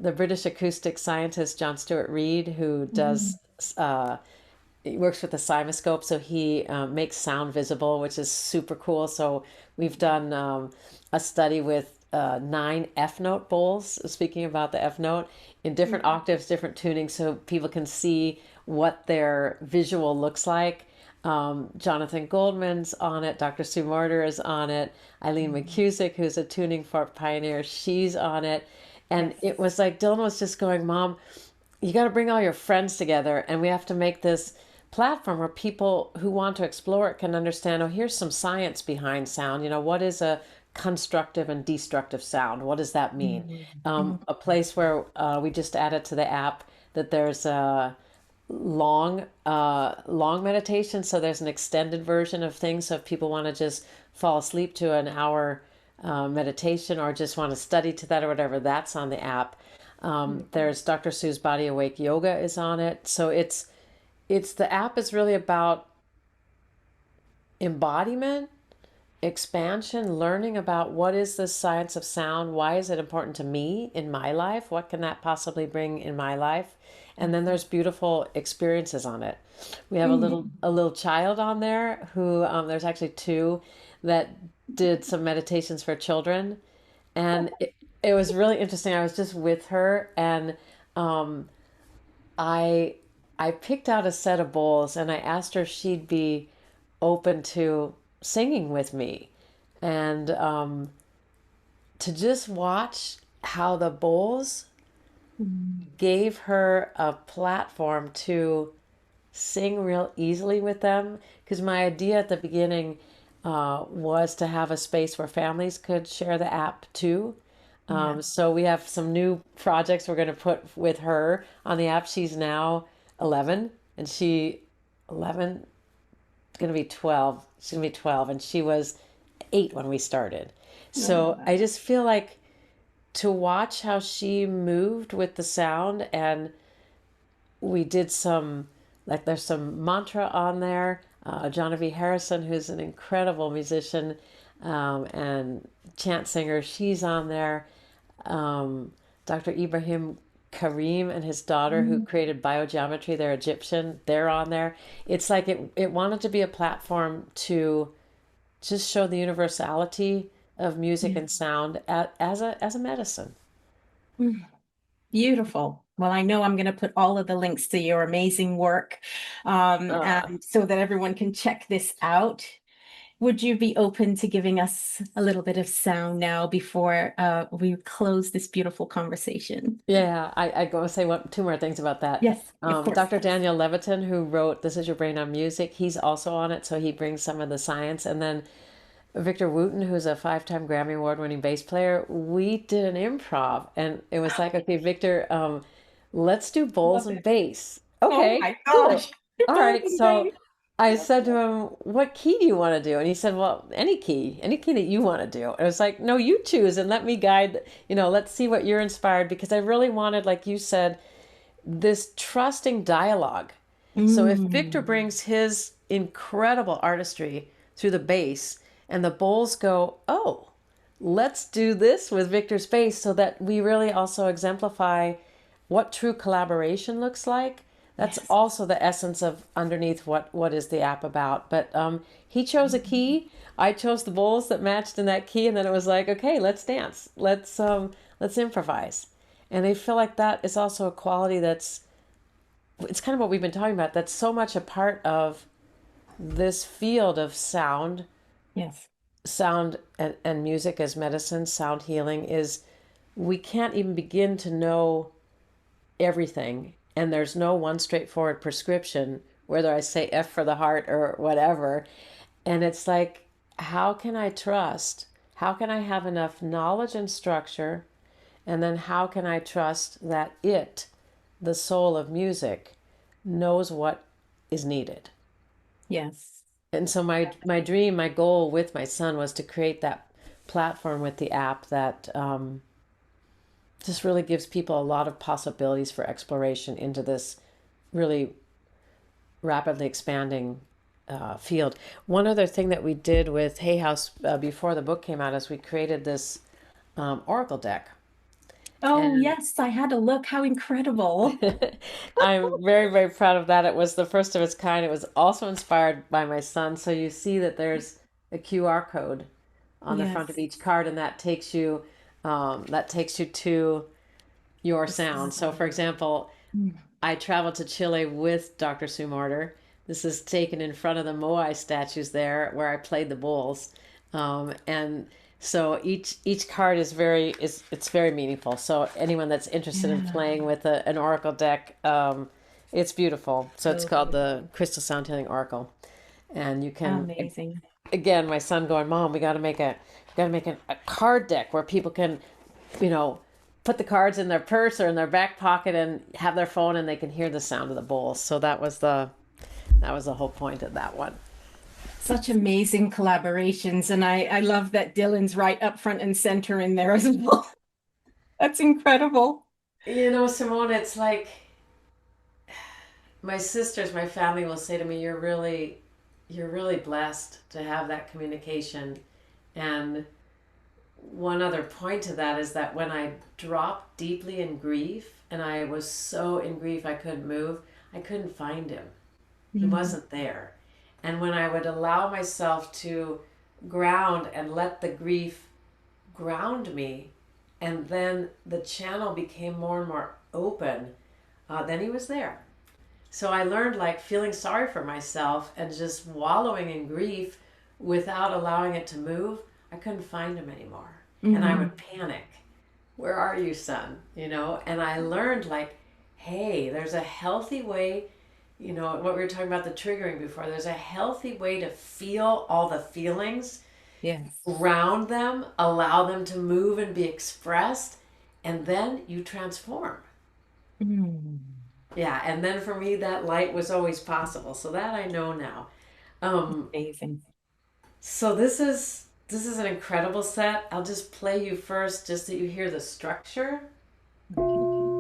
the British acoustic scientist John Stuart Reid, who Mm. he works with the cymoscope, so he makes sound visible, which is super cool. So we've done a study with 9 F note bowls, speaking about the F note, in different octaves, different tunings, so people can see what their visual looks like. Jonathan Goldman's on it, Dr. Sue Morter is on it, Eileen Mm. McCusick, who's a tuning fork pioneer, she's on it. And it Yes. was like Dylan was just going, Mom, you got to bring all your friends together, and we have to make this platform where people who want to explore it can understand, oh, here's some science behind sound. What is a constructive and destructive sound? What does that mean? Mm. A place where we just added to the app that there's a long meditation, so there's an extended version of things, so if people want to just fall asleep to an hour meditation, or just want to study to that or whatever, that's on the app. There's Dr. Sue's Body Awake Yoga is on it. So it's the app is really about embodiment, expansion, learning about what is the science of sound, why is it important to me in my life, what can that possibly bring in my life, and then there's beautiful experiences on it. We have a Mm. little child on there who there's actually two that did some meditations for children, and it was really interesting. I was just with her, and um, I I picked out a set of bowls, and I asked her if she'd be open to singing with me, and to just watch how the bowls Mm. gave her a platform to sing real easily with them. Because my idea at the beginning was to have a space where families could share the app too. Yeah. So we have some new projects we're going to put with her on the app. She's now 11, and 11, going to be 12. She's going to be 12, and she was 8 when we started. So Oh. I just feel like to watch how she moved with the sound, and we did some, like, there's some mantra on there. Johnny Harrison, who's an incredible musician and chant singer, she's on there. Dr. Ibrahim Karim and his daughter, who Mm. created biogeometry, they're Egyptian, they're on there. It's like it wanted to be a platform to just show the universality of music Yeah. and sound as a medicine. Mm. Beautiful. Well, I know I'm going to put all of the links to your amazing work Uh, so that everyone can check this out. Would you be open to giving us a little bit of sound now before we close this beautiful conversation? yeah, I go say two more things about that. Yes, of course. Dr. Daniel Levitin, who wrote This Is Your Brain on Music, he's also on it, so he brings some of the science. And then Victor Wooten, who's a five-time Grammy Award-winning bass player, we did an improv, and it was like, okay, Victor, let's do bowls Love and it. bass. Oh Okay, my cool. gosh. All Both right, and so bass. I said to him, "What key do you want to do?" And he said, "Well, any key that you want to do." And I was like, "No, you choose and let me guide. Let's see what you're inspired." Because I really wanted, like you said, this trusting dialogue. So if Victor Mm. brings his incredible artistry through the bass, and the bowls go, "Oh, let's do this with Victor's bass," so that we really also exemplify what true collaboration looks like. That's Yes. also the essence of underneath what is the app about. But he chose a key. I chose the bowls that matched in that key, and then it was like, okay, let's dance. Let's improvise. And I feel like that is also a quality it's kind of what we've been talking about. That's so much a part of this field of sound, Yes. and music as medicine, sound healing is we can't even begin to know everything, and there's no one straightforward prescription, whether I say F for the heart or whatever. And it's like, how can I trust? How can I have enough knowledge and structure? And then how can I trust that the soul of music, knows what is needed? Yes. And so my dream, my goal with my son was to create that platform with the app that just really gives people a lot of possibilities for exploration into this really rapidly expanding field. One other thing that we did with Hay House before the book came out is we created this oracle deck. Oh, And yes, I had a look. How incredible. I'm very, very proud of that. It was the first of its kind. It was also inspired by my son. So you see that there's a QR code on the front of Yes. each card, and that takes you to your This sound. is So, for example, mm, I traveled to Chile with Dr. Sue Martyr. This is taken in front of the Moai statues there, where I played the bowls, and so each card it's very meaningful. So anyone that's interested in yeah, playing with an oracle deck, it's beautiful. So it's so called beautiful. the Crystal Sound Healing Oracle, and you can Amazing. again, my son going, Mom, we got to make a card deck where people can, you know, put the cards in their purse or in their back pocket and have their phone and they can hear the sound of the bowls. So that was the whole point of that one. Such amazing collaborations. And I love that Dylan's right up front and center in there as well. That's incredible. Simone, it's like my family will say to me, you're really blessed to have that communication. And one other point to that is that when I dropped deeply in grief and I was so in grief I couldn't move, I couldn't find him. He Mm. wasn't there. And when I would allow myself to ground and let the grief ground me, and then the channel became more and more open, then he was there. So I learned like feeling sorry for myself and just wallowing in grief without allowing it to move. I couldn't find him anymore. And I Mm. would panic. Where are you, son? And I learned like, hey, there's a healthy way, what we were talking about the triggering before. There's a healthy way to feel all the feelings, Yes. ground them, allow them to move and be expressed, and then you transform. Mm. Yeah, and then for me, that light was always possible. So that I know now. Um, Amazing. so this is an incredible set. I'll just play you first, just that you hear the structure. Okay.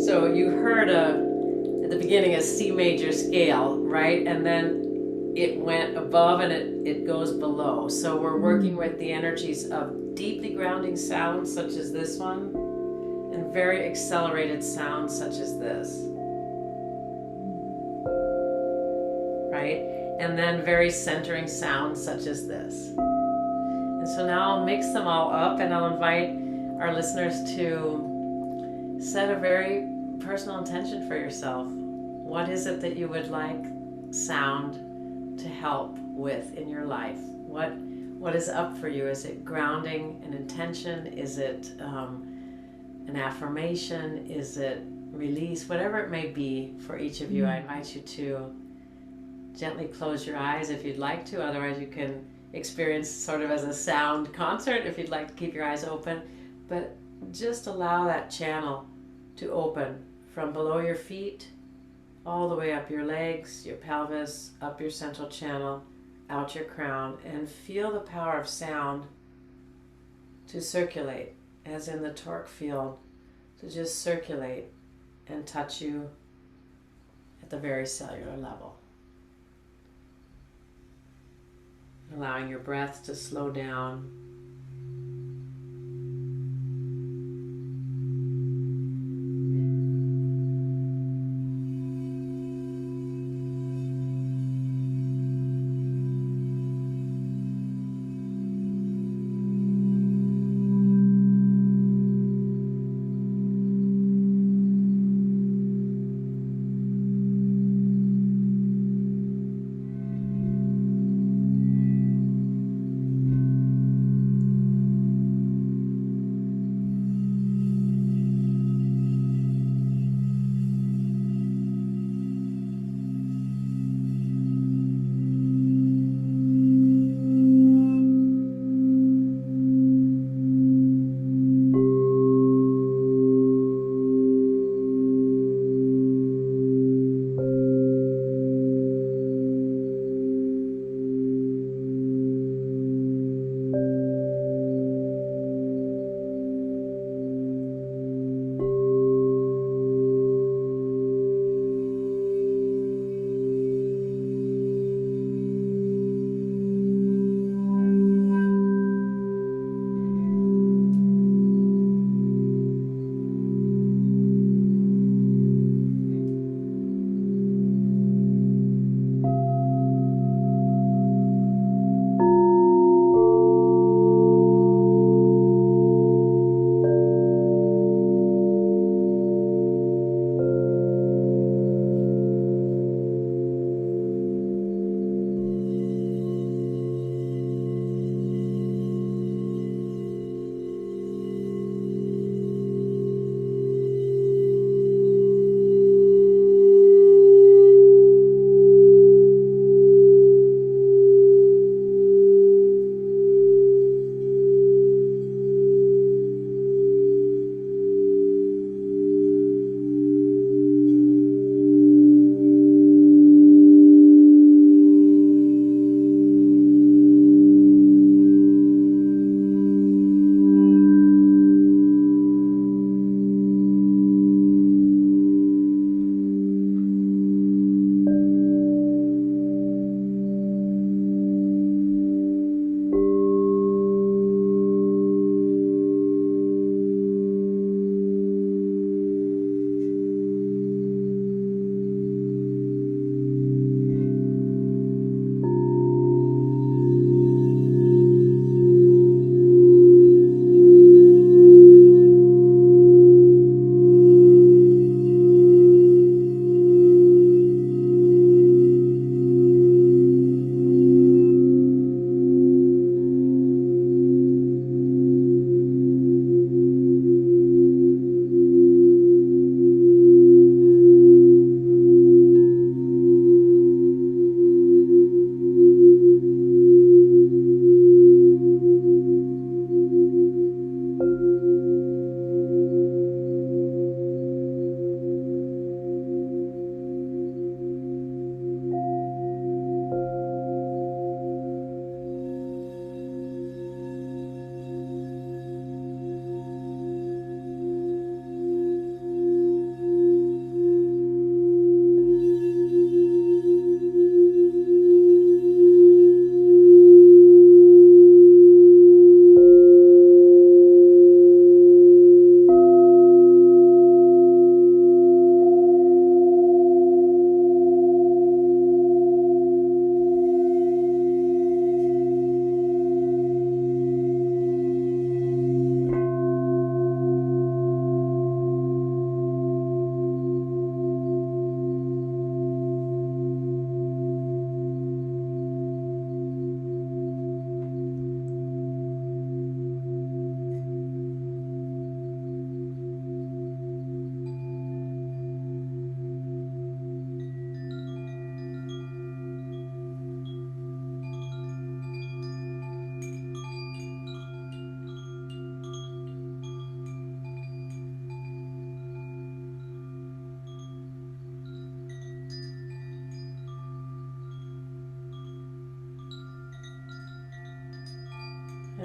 So you heard at the beginning a C major scale, right? And then it went above and it goes below. So we're working Mm. with the energies of deeply grounding sounds such as this one, and very accelerated sounds such as this. Right? And then very centering sounds such as this. And so now I'll mix them all up, and I'll invite our listeners to set a very personal intention for yourself. What is it that you would like sound to help with in your life? What is up for you? Is it grounding, an intention? Is it an affirmation? Is it release? Whatever it may be for each of you, I invite you to gently close your eyes if you'd like to. Otherwise, you can experience sort of as a sound concert if you'd like to keep your eyes open. But just allow that channel to open from below your feet all the way up your legs, your pelvis, up your central channel, out your crown, and feel the power of sound to circulate, as in the torque field, to just circulate and touch you at the very cellular level. Allowing your breath to slow down.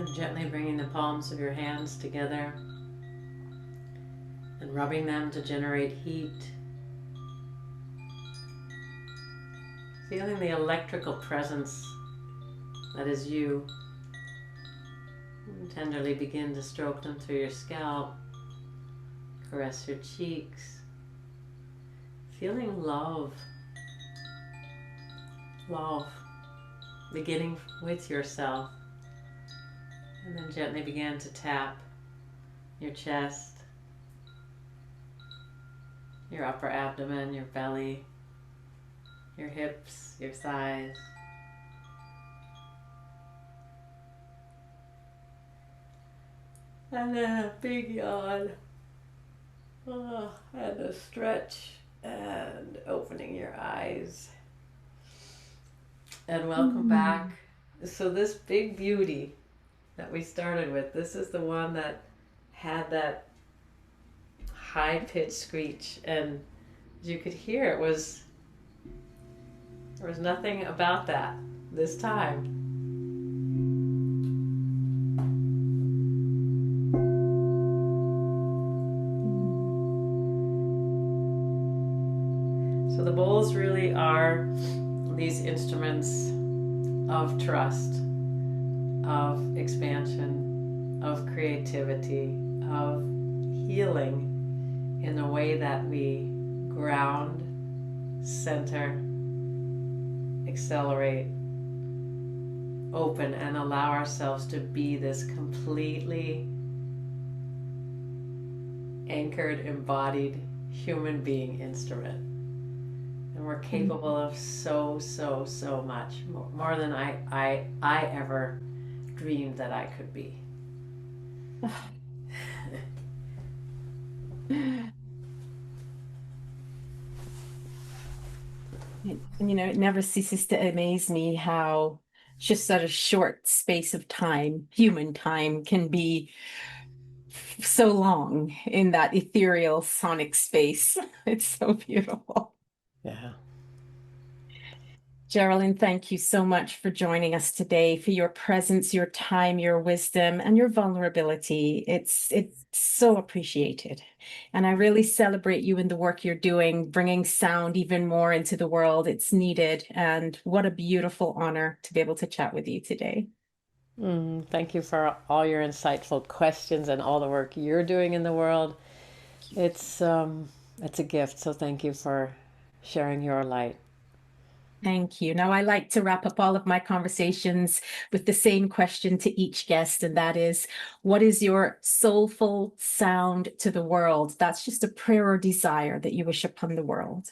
And gently bringing the palms of your hands together and rubbing them to generate heat. Feeling the electrical presence that is you. And tenderly begin to stroke them through your scalp, caress your cheeks, feeling love. Love, beginning with yourself. And then gently begin to tap your chest, your upper abdomen, your belly, your hips, your thighs. And then a big yawn. And a stretch and opening your eyes. And welcome back. So this big beauty that we started with, this is the one that had that high-pitched screech, and as you could hear, there was nothing about that this time. So the bowls really are these instruments of trust, of expansion, of creativity, of healing in a way that we ground, center, accelerate, open, and allow ourselves to be this completely anchored, embodied human being instrument. And we're capable of so much more than I ever dreamed that I could be. And it never ceases to amaze me how just such a short space of time, human time, can be so long in that ethereal sonic space. It's so beautiful. Yeah. Jeralyn, thank you so much for joining us today, for your presence, your time, your wisdom, and your vulnerability. It's so appreciated. And I really celebrate you and the work you're doing, bringing sound even more into the world. It's needed. And what a beautiful honor to be able to chat with you today. Thank you for all your insightful questions and all the work you're doing in the world. It's a gift, so thank you for sharing your light. Thank you. Now, I like to wrap up all of my conversations with the same question to each guest, and that is, what is your soulful sound to the world? That's just a prayer or desire that you wish upon the world.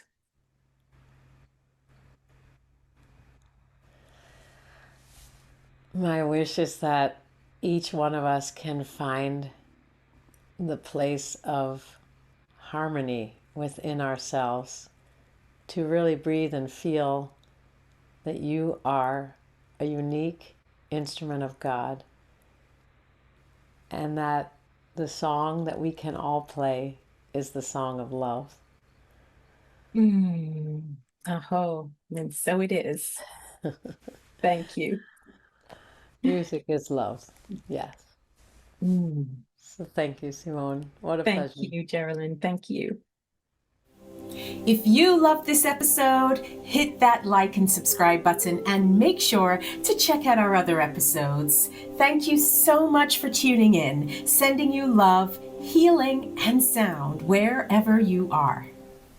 My wish is that each one of us can find the place of harmony within ourselves to really breathe and feel that you are a unique instrument of God, and that the song that we can all play is the song of love. Oh, and so it is. Thank you. Music is love. Yes. So thank you, Simone. What a pleasure. Thank you, Jeralyn. Thank you. If you love this episode, hit that like and subscribe button and make sure to check out our other episodes. Thank you so much for tuning in, sending you love, healing, and sound wherever you are.